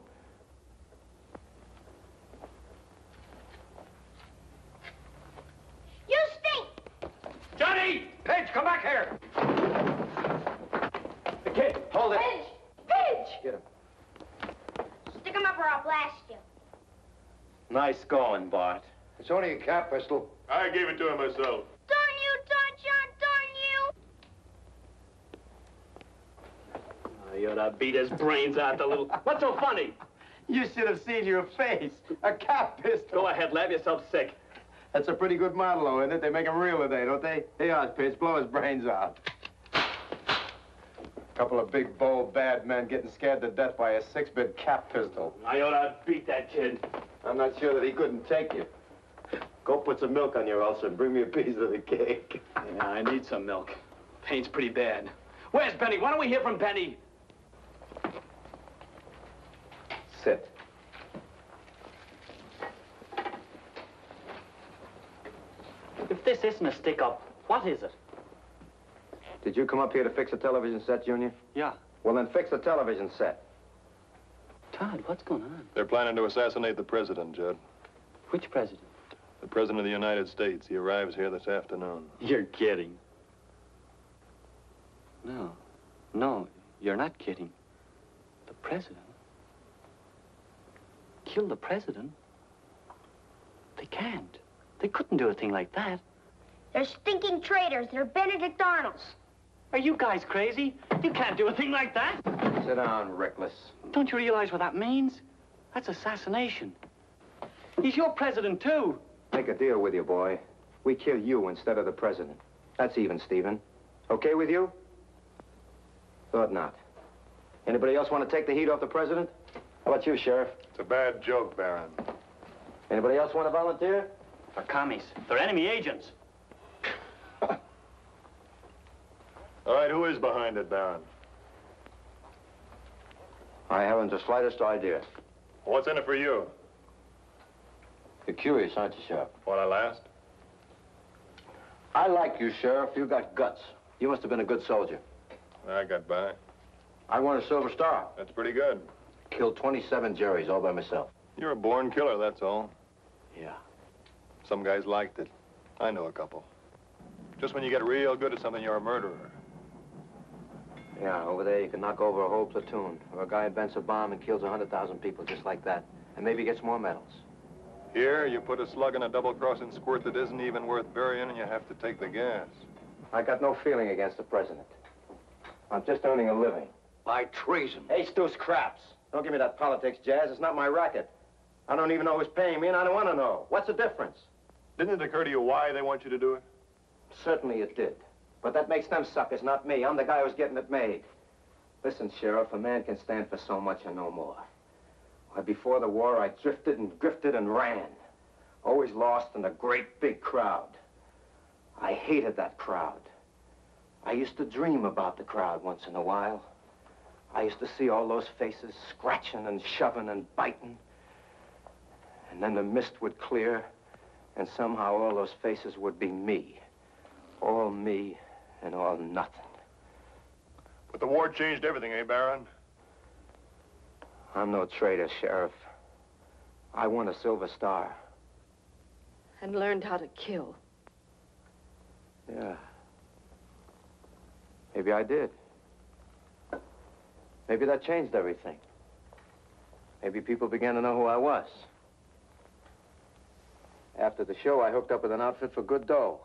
S4: You stink!
S6: Johnny! Page, come back here! The kid, hold it.
S4: Pidge! Pidge!
S11: Get him.
S4: Stick him up or I'll blast you.
S11: Nice going, Bart.
S12: It's only a cap pistol.
S2: I gave it to him myself.
S4: Darn you, Don John, darn you!
S7: You ought to beat his brains out, the little... What's so funny?
S11: You should have seen your face. A cap pistol.
S7: Go ahead, laugh yourself sick.
S11: That's a pretty good model, though, isn't it? They make them real today, don't they? Here, Pitch, blow his brains out. Couple of big, bold, bad men getting scared to death by a 6-bit cap pistol.
S7: I ought to beat that kid.
S11: I'm not sure that he couldn't take you. Go put some milk on your ulcer and bring me a piece of the cake.
S7: Yeah, I need some milk. Pain's pretty bad. Where's Benny? Why don't we hear from Benny?
S11: Sit.
S13: If this isn't a stick-up, what is it?
S11: Did you come up here to fix a television set, Junior?
S13: Yeah.
S11: Well, then fix the television set.
S13: Todd, what's going on?
S2: They're planning to assassinate the president, Judd.
S13: Which president?
S2: The president of the United States. He arrives here this afternoon.
S13: You're kidding. No, you're not kidding. The president? Kill the president? They can't. They couldn't do a thing like that.
S4: They're stinking traitors. They're Benedict Arnolds.
S13: Are you guys crazy? You can't do a thing like that.
S11: Sit down, reckless.
S13: Don't you realize what that means? That's assassination. He's your president, too.
S11: Make a deal with you, boy. We kill you instead of the president. That's even, Stephen. Okay with you? Thought not. Anybody else want to take the heat off the president? How about you, Sheriff?
S2: It's a bad joke, Baron.
S11: Anybody else want to volunteer?
S13: They're commies. They're enemy agents.
S2: All right, who is behind it, Baron?
S11: I haven't the slightest idea.
S2: What's in it for you?
S11: You're curious, aren't you, Sheriff?
S2: What, I last?
S11: I like you, Sheriff. You got guts. You must have been a good soldier.
S2: I got by.
S11: I won a Silver Star.
S2: That's pretty good.
S11: Killed 27 Jerrys all by myself.
S2: You're a born killer, that's all.
S11: Yeah.
S2: Some guys liked it. I know a couple. Just when you get real good at something, you're a murderer.
S11: Yeah, over there you can knock over a whole platoon. Or a guy invents a bomb and kills 100,000 people just like that. And maybe gets more medals.
S2: Here, you put a slug in a double-crossing squirt that isn't even worth burying, and you have to take the gas.
S11: I got no feeling against the president. I'm just earning a living.
S6: By treason.
S11: Hey, Stu's craps. Don't give me that politics, Jazz. It's not my racket. I don't even know who's paying me, and I don't want to know. What's the difference?
S2: Didn't it occur to you why they want you to do it?
S11: Certainly it did. But that makes them suckers, not me. I'm the guy who's getting it made. Listen, Sheriff, a man can stand for so much and no more. Why, before the war, I drifted and grifted and ran. Always lost in a great big crowd. I hated that crowd. I used to dream about the crowd once in a while. I used to see all those faces scratching and shoving and biting. And then the mist would clear, and somehow all those faces would be me. All me and all nothing.
S2: But the war changed everything, eh, Baron?
S11: I'm no traitor, Sheriff. I won a Silver
S5: And learned how to kill.
S11: Yeah. Maybe I did. Maybe that changed everything. Maybe people began to know who I was. After the show, I hooked up with an outfit for good dough.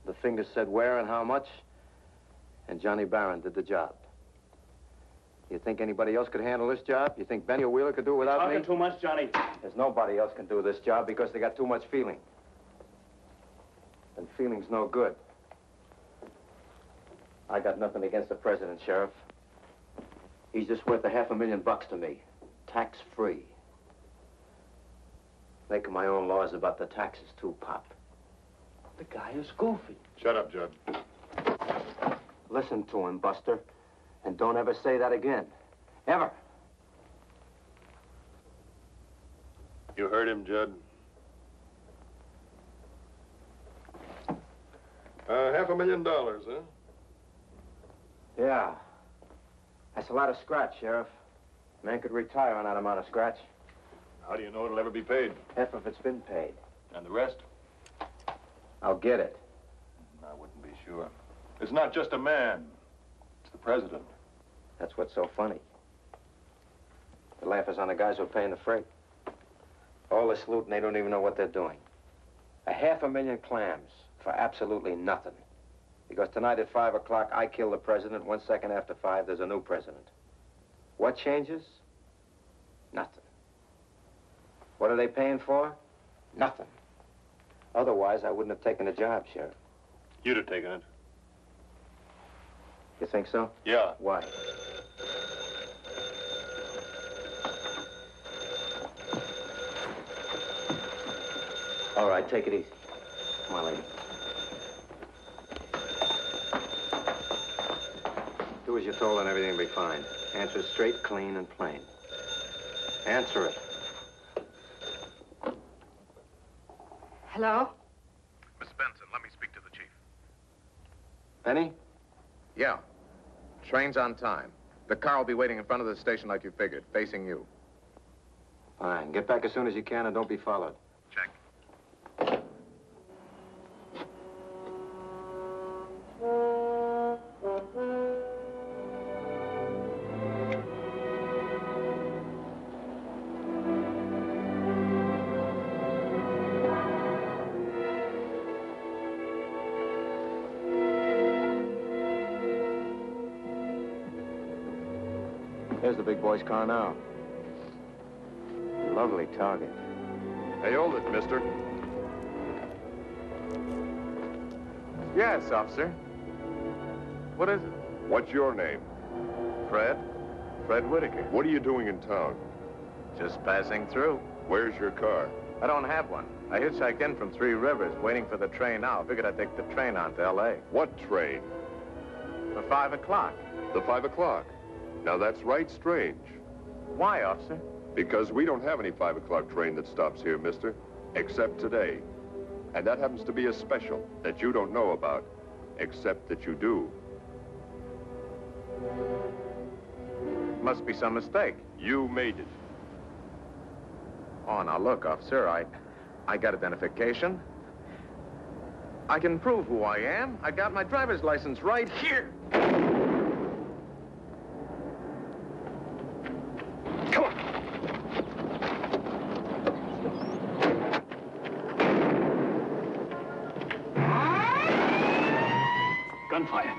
S11: The fingers said where and how much, and Johnny Barron did the job. You think anybody else could handle this job? You think Benny or Wheeler could do it without me?
S14: Talking too much, Johnny.
S11: There's nobody else can do this job because they got too much feeling. And feeling's no good. I got nothing against the president, Sheriff. He's just worth $500,000 to me, tax-free. Making my own laws about the taxes, too, Pop. The guy is goofy.
S2: Shut up, Judd.
S11: Listen to him, Buster, and don't ever say that again. Ever.
S2: You heard him, Judd. $500,000, huh?
S11: Yeah. That's a lot of scratch, Sheriff. Man could retire on that amount of scratch.
S2: How do you know it'll ever be paid?
S11: Half of it's been paid.
S2: And the rest?
S11: I'll get it.
S2: I wouldn't be sure. It's not just a man. It's the president.
S11: That's what's so funny. The laugh is on the guys who are paying the freight. All this loot and they don't even know what they're doing. 500,000 clams for absolutely nothing. Because tonight at 5 o'clock, I kill the president. 1 second after 5, there's a new president. What changes? Nothing. What are they paying for? Nothing. Otherwise, I wouldn't have taken the job, Sheriff.
S2: You'd have taken it.
S11: You think so?
S2: Yeah.
S11: Why? All right, take it easy. Come on, lady. Do as you're told and everything will be fine. Answer straight, clean, and plain. Answer it.
S5: Hello?
S3: Miss Benson, let me speak to the chief.
S11: Benny?
S15: Yeah. Train's on time. The car will be waiting in front of the station like you figured, facing you.
S11: Fine. Get back as soon as you can and don't be followed.
S3: Check.
S11: There's the big boy's car now. Lovely target.
S8: Hey, hold it, mister.
S15: Yes, officer. What is it?
S8: What's your name?
S15: Fred? Fred Whitaker.
S8: What are you doing in town?
S15: Just passing through.
S8: Where's your car?
S15: I don't have one. I hitchhiked in from Three Rivers, waiting for the train now. Figured I'd take the train on to L.A.
S8: What train?
S15: For 5 o'clock.
S8: The 5 o'clock. Now, that's right strange.
S15: Why, officer?
S8: Because we don't have any 5 o'clock train that stops here, mister, except today. And that happens to be a special that you don't know about, except that you do.
S15: Must be some mistake.
S8: You made it.
S15: Oh, now look, officer, I got identification. I can prove who I am. I got my driver's license right here. Come on.
S7: Gunfire.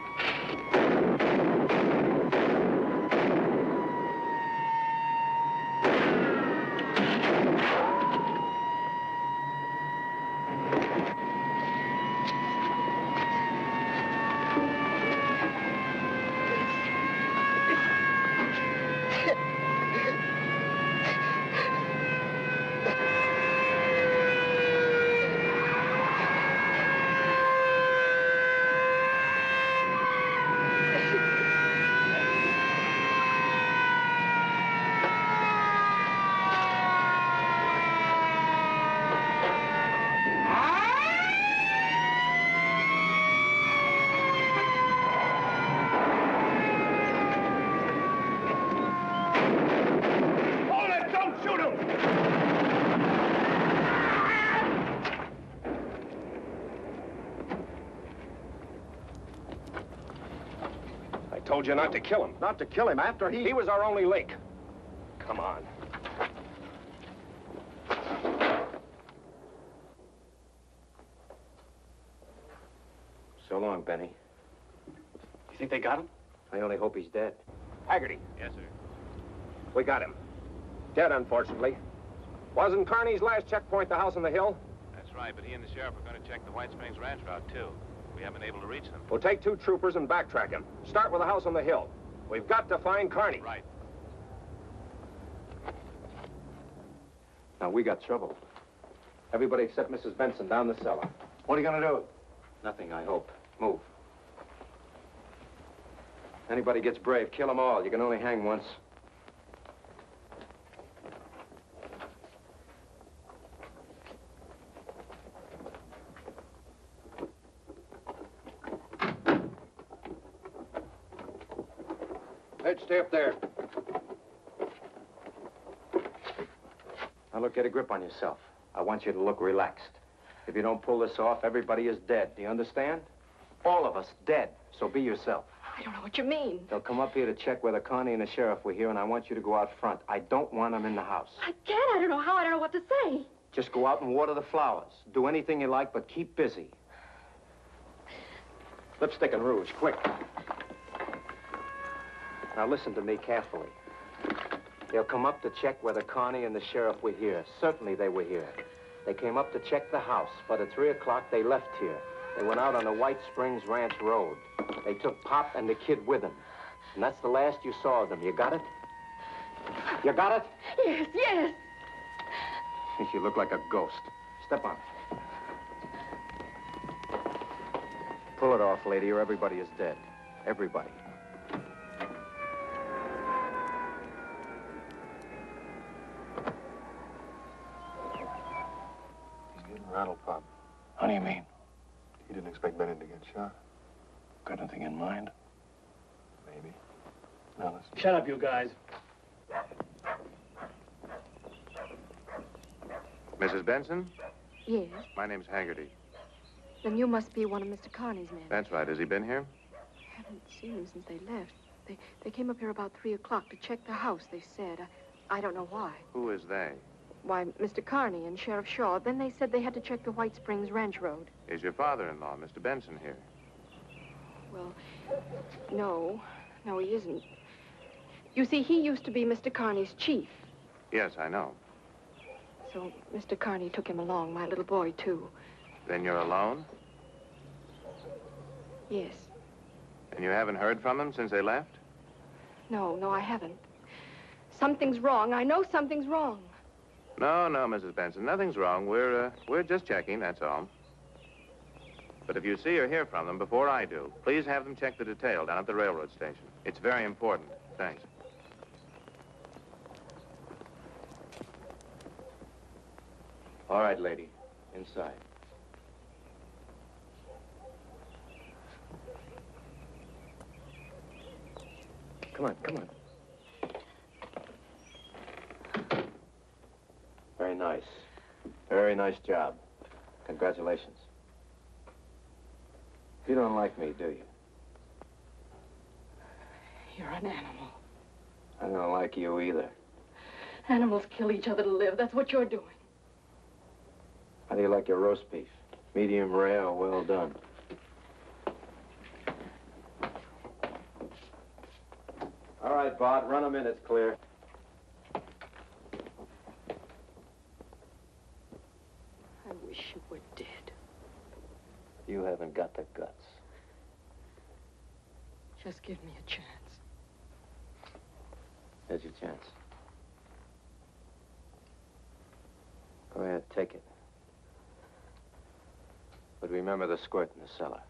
S14: told you not to kill him.
S6: Not to kill him after he...
S14: He was our only link. Come on.
S11: So long, Benny.
S7: You think they got him?
S11: I only hope he's dead.
S14: Haggerty.
S9: Yes, sir.
S14: We got him. Dead, unfortunately. Wasn't Carney's last checkpoint the house on the hill?
S9: That's right, but he and the sheriff are going to check the White Springs Ranch route, too. We haven't been able to reach them.
S14: We'll take 2 troopers and backtrack him. Start with the house on the hill. We've got to find Carney.
S9: Right.
S11: Now, we got trouble. Everybody except Mrs. Benson down the cellar.
S6: What are you gonna do?
S11: Nothing, I hope. Move. Anybody gets brave, kill them all. You can only hang once.
S6: Ed, stay up there.
S11: Now, look, get a grip on yourself. I want you to look relaxed. If you don't pull this off, everybody is dead. Do you understand? All of us dead. So be yourself.
S5: I don't know what you mean.
S11: They'll come up here to check whether Connie and the sheriff were here, and I want you to go out front. I don't want them in the house.
S5: I can't. I don't know how. I don't know what to say.
S11: Just go out and water the flowers. Do anything you like, but keep busy. Lipstick and rouge, quick. Now listen to me carefully. They'll come up to check whether Connie and the sheriff were here. Certainly they were here. They came up to check the house, but at 3 o'clock they left here. They went out on the White Springs Ranch Road. They took Pop and the kid with them. And that's the last you saw of them. You got it? You got it?
S5: Yes, yes.
S11: You look like a ghost. Step on it. Pull it off, lady, or everybody is dead. Everybody.
S2: He's getting rattled, Pop.
S10: How do you mean?
S2: He didn't expect Benny to get shot.
S10: Got anything in mind?
S2: Maybe. Now listen.
S16: Shut up, you guys.
S3: Mrs. Benson?
S5: Yes.
S3: My name's Haggerty.
S5: Then you must be one of Mr. Carney's men.
S3: That's right. Has he been here?
S5: I haven't seen him since they left. They came up here about 3 o'clock to check the house, they said. I don't know why.
S3: Who is they?
S5: Why, Mr. Carney and Sheriff Shaw. Then they said they had to check the White Springs Ranch Road.
S3: Is your father-in-law, Mr. Benson, here?
S5: Well, no. No, he isn't. You see, he used to be Mr. Carney's chief.
S3: Yes, I know.
S5: So Mr. Carney took him along, my little boy, too.
S3: Then you're alone?
S5: Yes.
S3: And you haven't heard from them since they left?
S5: No, I haven't. Something's wrong. I know something's wrong.
S3: No, Mrs. Benson. Nothing's wrong. We're just checking, that's all. But if you see or hear from them before I do, please have them check the detail down at the railroad station. It's very important. Thanks.
S11: All right, lady. Inside. Come on, come on. Very nice. Very nice job. Congratulations. You don't like me, do you?
S5: You're an animal.
S11: I don't like you either.
S5: Animals kill each other to live. That's what you're doing.
S11: How do you like your roast beef? Medium rare or well done? All right, Bart, run them in. It's clear.
S5: I wish you were dead.
S11: You haven't got the guts.
S5: Just give me a chance.
S11: Here's your chance. Go ahead, take it. But remember the squirt in the cellar.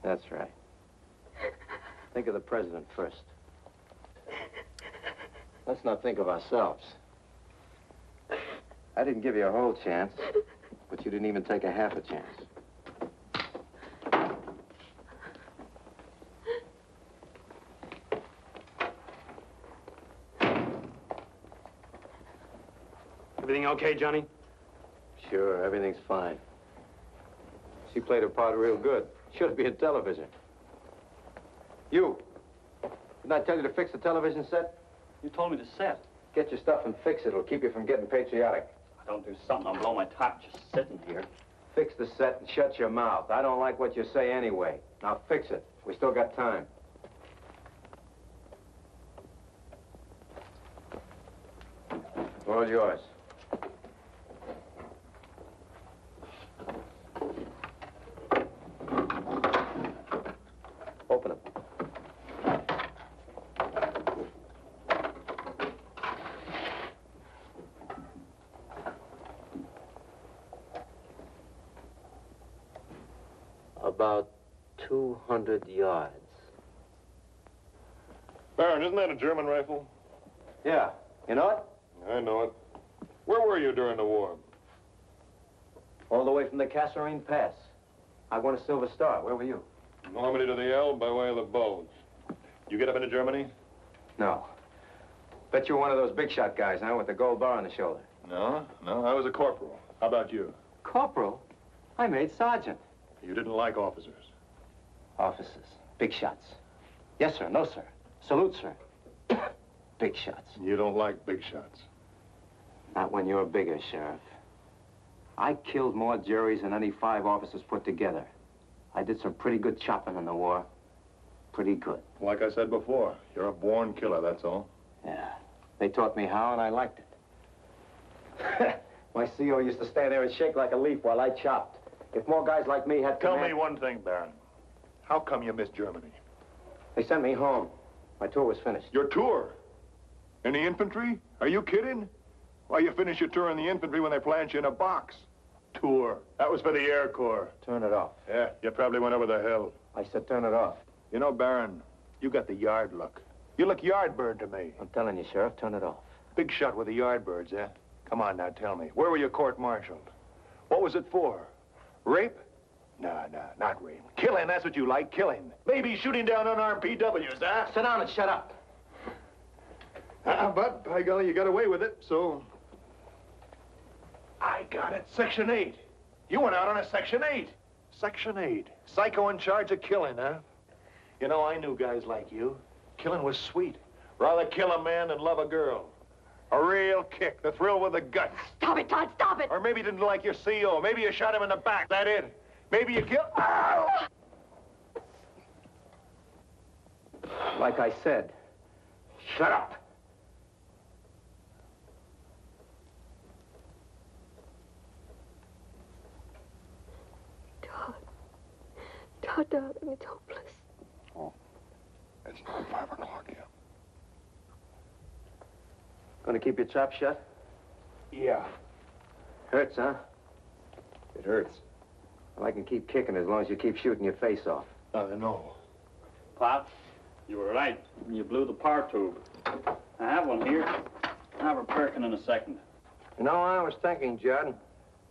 S11: That's right. Think of the president first. Let's not think of ourselves. I didn't give you a whole chance, but you didn't even take a half a chance.
S16: Everything okay, Johnny?
S11: Sure, everything's fine. She played her part real good. Should be in television. You. Didn't I tell you to fix the television set?
S13: You told me to set.
S11: Get your stuff and fix it. It'll keep you from getting patriotic.
S13: I don't do something, I'll blow my top just sitting here.
S11: Fix the set and shut your mouth. I don't like what you say anyway. Now fix it. We still got time. All yours. Open them. About 200 yards.
S2: Baron, isn't that a German rifle?
S11: Yeah. You know it?
S2: I know it. Where were you during the war?
S11: All the way from the Kasserine Pass. I won a Silver Star. Where were you?
S2: Normandy to the Elbe by way of the Bulge. You get up into Germany?
S11: No. Bet you're one of those big shot guys, huh? With the gold bar on the shoulder.
S2: No, I was a corporal. How about you?
S11: Corporal? I made sergeant.
S2: You didn't like officers?
S11: Officers. Big shots. Yes, sir. No, sir. Salute, sir. Big shots.
S2: You don't like big shots?
S11: Not when you're bigger, Sheriff. I killed more juries than any 5 officers put together. I did some pretty good chopping in the war. Pretty good.
S2: Like I said before, you're a born killer, that's all.
S11: Yeah. They taught me how, and I liked it. My CO used to stand there and shake like a leaf while I chopped. If more guys like me had
S2: Tell me one thing, Baron. How come you missed Germany?
S11: They sent me home. My tour was finished.
S2: Your tour? In the infantry? Are you kidding? Why, you finish your tour in the infantry when they plant you in a box. Tour. That was for the Air Corps.
S11: Turn it off.
S2: Yeah, you probably went over the hill.
S11: I said turn it off.
S2: You know, Baron, you got the yard look. You look yardbird to me.
S11: I'm telling you, Sheriff, turn it off.
S2: Big shot with the yardbirds, eh? Come on now, tell me. Where were you court-martialed? What was it for? Rape? No, not rape. Killing, that's what you like, killing. Maybe shooting down unarmed PWs, huh?
S11: Sit down and shut up.
S2: But, by golly, you got away with it, so... I got it. Section 8. You went out on a Section 8. Section 8. Psycho in charge of killing, huh? You know, I knew guys like you. Killing was sweet. Rather kill a man than love a girl. A real kick, the thrill with the guts.
S5: Stop it, Todd, stop it!
S2: Or maybe you didn't like your CO. Maybe you shot him in the back, that it? Maybe you killed... Ow!
S11: Like I said, shut up.
S5: Todd, darling, it's hopeless.
S2: Oh, it's not 5 o'clock yet.
S11: Gonna keep your trap shut?
S2: Yeah.
S11: Hurts, huh?
S2: It hurts.
S11: Well, I can keep kicking as long as you keep shooting your face off.
S2: I know.
S13: Pop, you were right. You blew the power tube. I have one here. I'll have her perking in a second.
S6: You know, I was thinking, Judd,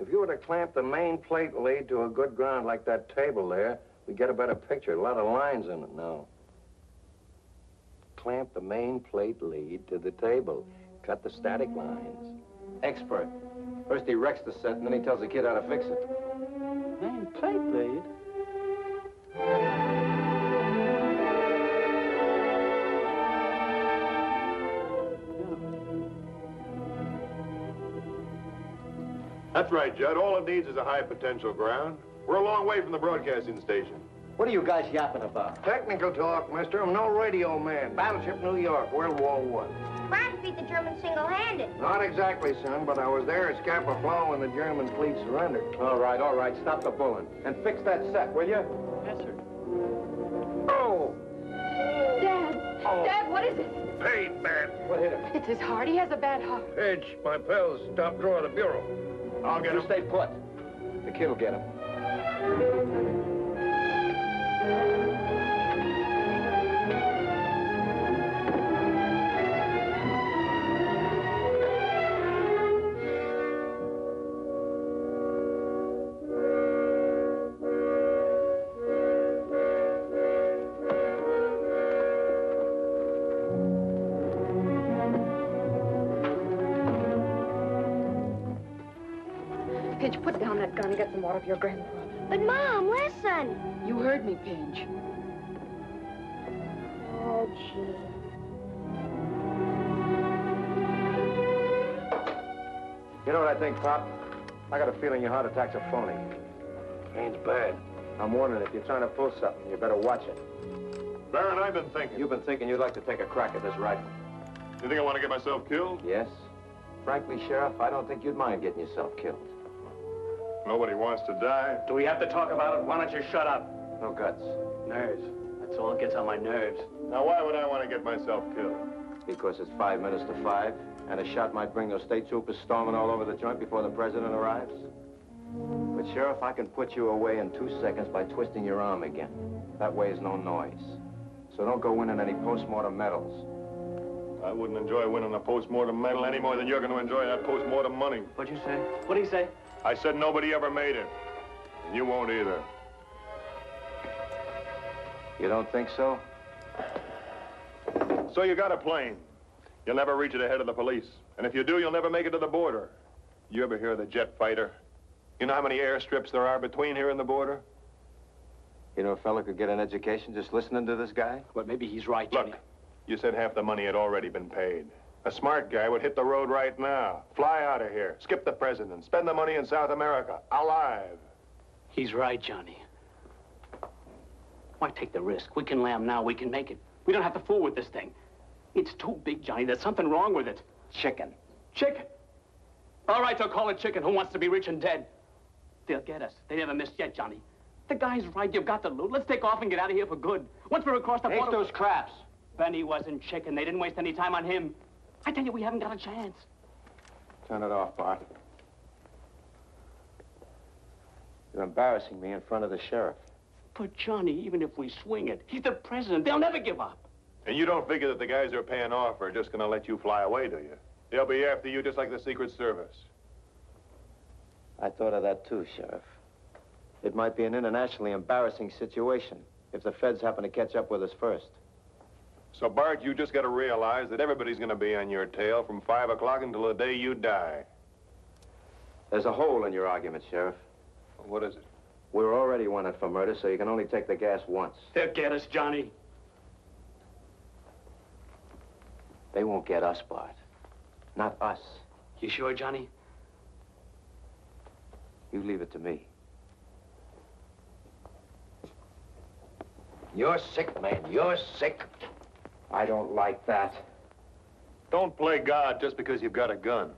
S6: if you were to clamp the main plate lead to a good ground like that table there, we'd get a better picture. A lot of lines in it now. Clamp the main plate lead to the table. Cut the static lines.
S11: Expert. First he wrecks the set, and then he tells the kid how to fix it.
S13: Main plate lead?
S2: That's right, Judd. All it needs is a high potential ground. We're a long way from the broadcasting station.
S11: What are you guys yapping about?
S6: Technical talk, mister. I'm no radio man. Battleship New York, World War I.
S4: Brad beat the Germans single-handed.
S6: Not exactly, son, but I was there at Scapa Flow when the German fleet surrendered.
S11: All right. Stop the bulling. And fix that set, will you?
S13: Yes, sir.
S6: Oh!
S5: Dad!
S6: Oh.
S5: Dad, what is it?
S6: Pain, man.
S11: What hit him?
S5: It's his heart. He has a bad heart.
S6: Edge, my pals, top drawer of the bureau.
S2: I'll get
S11: You
S2: him.
S11: stay put. The kid will get him.
S5: Pinch, put down that gun and get some water for your grandfather.
S4: But, Mom, listen.
S5: You heard me, Pinch.
S4: Oh, gee.
S11: You know what I think, Pop? I got a feeling your heart attack's a phony.
S6: Ain't bad.
S11: I'm warning, if you're trying to pull something, you better watch it.
S2: Baron, I've been thinking.
S11: You've been thinking you'd like to take a crack at this rifle.
S2: You think I want to get myself killed?
S11: Yes. Frankly, Sheriff, I don't think you'd mind getting yourself killed.
S2: Nobody wants to die.
S7: Do we have to talk about it? Why don't you shut up?
S11: No guts.
S7: Nerves. That's all that gets on my nerves.
S2: Now, why would I want to get myself killed?
S11: Because it's 5 minutes to 5, and a shot might bring those state troopers storming all over the joint before the president arrives. But, Sheriff, I can put you away in 2 seconds by twisting your arm again. That way is no noise. So don't go winning any post-mortem medals.
S2: I wouldn't enjoy winning a post-mortem medal any more than you're going to enjoy that post-mortem money.
S7: What'd you say? What'd he say?
S2: I said nobody ever made it. And you won't either.
S11: You don't think so?
S2: So you got a plane. You'll never reach it ahead of the police. And if you do, you'll never make it to the border. You ever hear of the jet fighter? You know how many airstrips there are between here and the border?
S11: You know, a fella could get an education just listening to this guy?
S7: Well, maybe he's right, Johnny.
S2: Look, you said half the money had already been paid. A smart guy would hit the road right now, fly out of here, skip the president, spend the money in South America, alive.
S7: He's right, Johnny. Why take the risk? We can lamb now, we can make it. We don't have to fool with this thing. It's too big, Johnny. There's something wrong with it.
S11: Chicken.
S7: Chicken? All right, they'll call it chicken. Who wants to be rich and dead? They'll get us. They never missed yet, Johnny. The guy's right. You've got the loot. Let's take off and get out of here for good. Once we're across the border...
S6: Ain't those craps.
S7: Benny wasn't chicken. They didn't waste any time on him. I tell you, we haven't got a chance.
S11: Turn it off, Bart. You're embarrassing me in front of the sheriff.
S7: But, Johnny, even if we swing it, he's the president. They'll never give up.
S2: And you don't figure that the guys they're paying off are just going to let you fly away, do you? They'll be after you just like the Secret Service.
S11: I thought of that too, Sheriff. It might be an internationally embarrassing situation if the feds happen to catch up with us first.
S2: So, Bart, you just got to realize that everybody's going to be on your tail from 5 o'clock until the day you die.
S11: There's a hole in your argument, Sheriff.
S2: What is it?
S11: We're already wanted for murder, so you can only take the gas once.
S7: They'll get us, Johnny.
S11: They won't get us, Bart. Not us.
S7: You sure, Johnny?
S11: You leave it to me.
S6: You're sick, man. You're sick.
S11: I don't like that.
S2: Don't play God just because you've got a gun.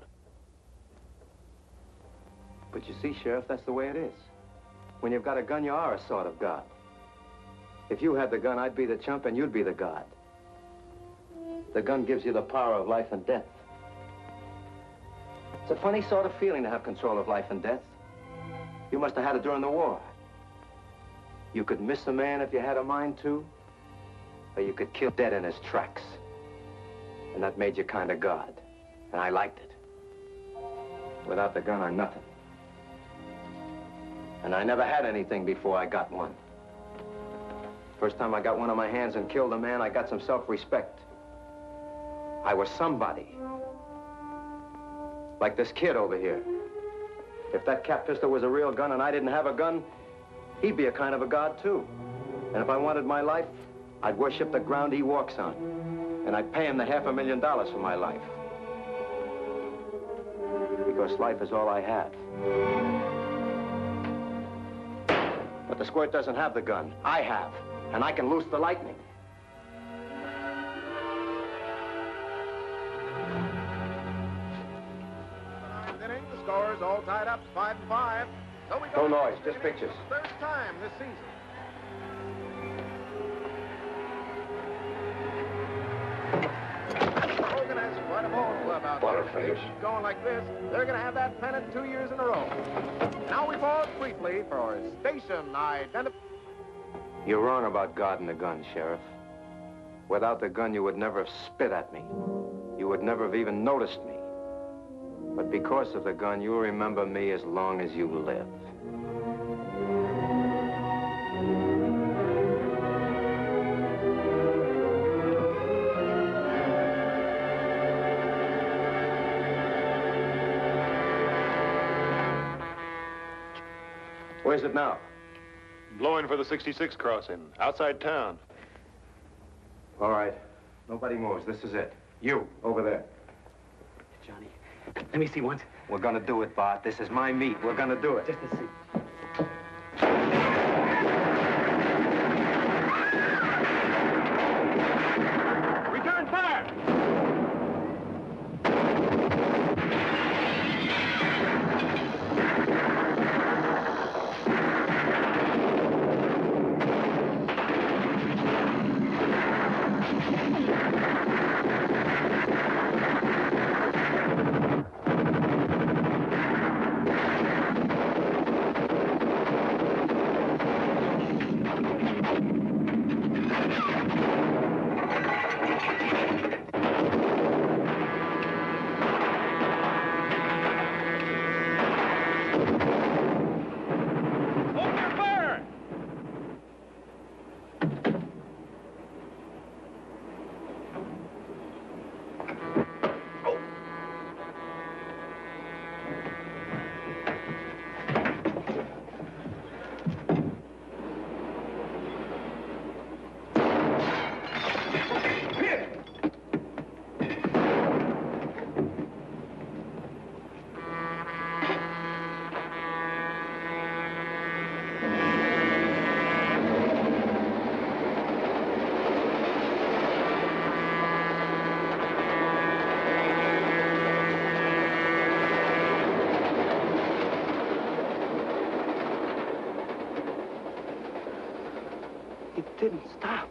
S11: But you see, Sheriff, that's the way it is. When you've got a gun, you are a sort of God. If you had the gun, I'd be the chump and you'd be the God. The gun gives you the power of life and death. It's a funny sort of feeling to have control of life and death. You must have had it during the war. You could miss a man if you had a mind to, or you could kill dead in his tracks. And that made you kind of God. And I liked it. Without the gun, I'm nothing. And I never had anything before I got one. First time I got one on my hands and killed a man, I got some self-respect. I was somebody. Like this kid over here. If that cap pistol was a real gun and I didn't have a gun, he'd be a kind of a god, too. And if I wanted my life, I'd worship the ground he walks on. And I'd pay him the $500,000 for my life. Because life is all I have. But the squirt doesn't have the gun. I have. And I can loose the lightning.
S15: Inning, the score's all tied up, 5-5. So we
S11: No noise, just pictures.
S15: Third time this season. Hogan has quite a ball club out there. If they keep going like this, they're going to have that pennant 2 years in a row. Now we pause briefly for station identification.
S11: You're wrong about God and the gun, Sheriff. Without the gun, you would never have spit at me. You would never have even noticed me. But because of the gun, you'll remember me as long as you live. Where's it now?
S2: Blowing for the 66 crossing, outside town.
S11: All right. Nobody moves. This is it. You, over there.
S7: Johnny, let me see once.
S11: We're gonna do it, Bart. This is my meat. We're gonna do it.
S7: Just a seat.
S2: Return fire!
S7: It didn't stop.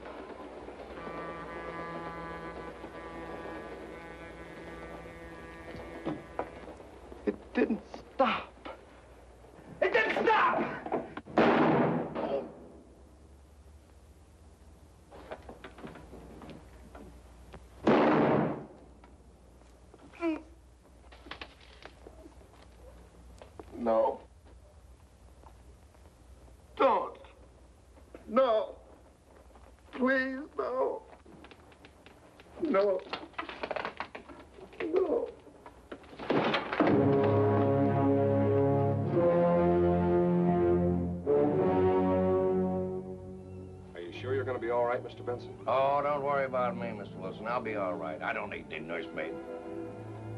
S7: It didn't stop. It didn't stop!
S12: No. Don't. No. Please, no. No. No.
S14: Are you sure you're going to be all right, Mr. Benson?
S6: Oh, don't worry about me, Mr. Wilson. I'll be all right. I don't need any nursemaid.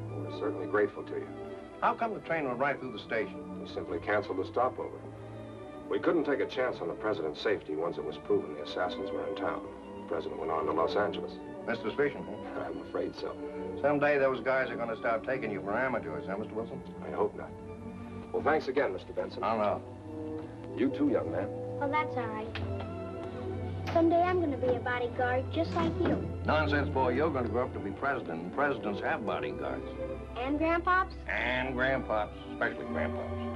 S14: We're certainly grateful to you.
S6: How come the train went right through the station?
S14: We simply canceled the stopover. We couldn't take a chance on the president's safety once it was proven the assassins were in town. The president went on to Los Angeles.
S6: That's suspicion, huh?
S14: I'm afraid so.
S6: Someday those guys are going to start taking you for amateurs, huh, Mr. Wilson?
S14: I hope not. Well, thanks again, Mr. Benson.
S6: I know.
S14: You too, young man.
S4: Well, that's all right. Someday I'm going to be a bodyguard just like you.
S6: Nonsense, boy. You're going to grow up to be president, and presidents have bodyguards.
S4: And grandpops?
S6: And grandpops, especially grandpops.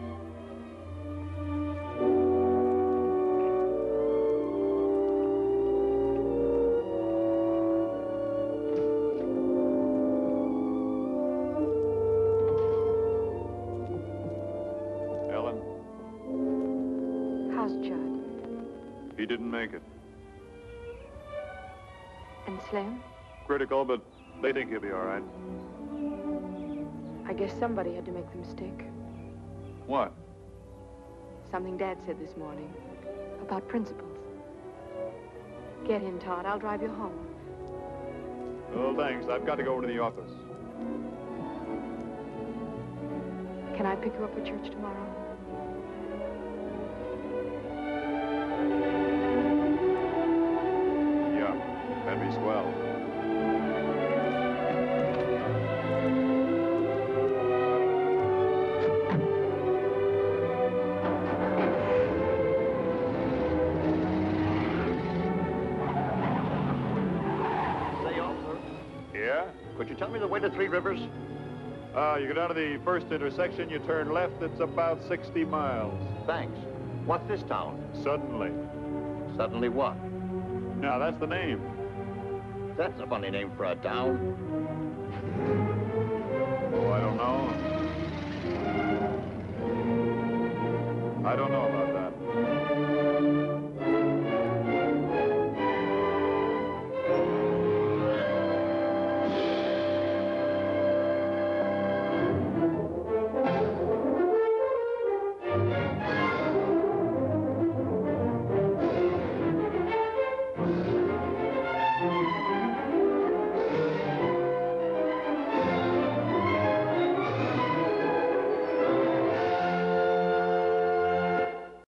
S2: Ellen,
S5: How's Judd?
S2: he didn't make it.
S5: And Slim?
S2: Critical, but they think he'll be all right.
S5: I guess somebody had to make the mistake.
S2: What?
S5: Something Dad said this morning about principles. Get in, Todd. I'll drive you home.
S2: Oh, thanks. I've got to go over to the office.
S5: Can I pick you up at church tomorrow?
S2: Yeah, that'd be swell.
S1: Could you tell me the way to Three Rivers?
S2: You go down to the first intersection, you turn left, it's about 60 miles.
S1: Thanks. What's this town?
S2: Suddenly.
S1: Suddenly what?
S2: Now, that's the name.
S1: That's a funny name for a town.
S2: Oh, I don't know. I don't know about that.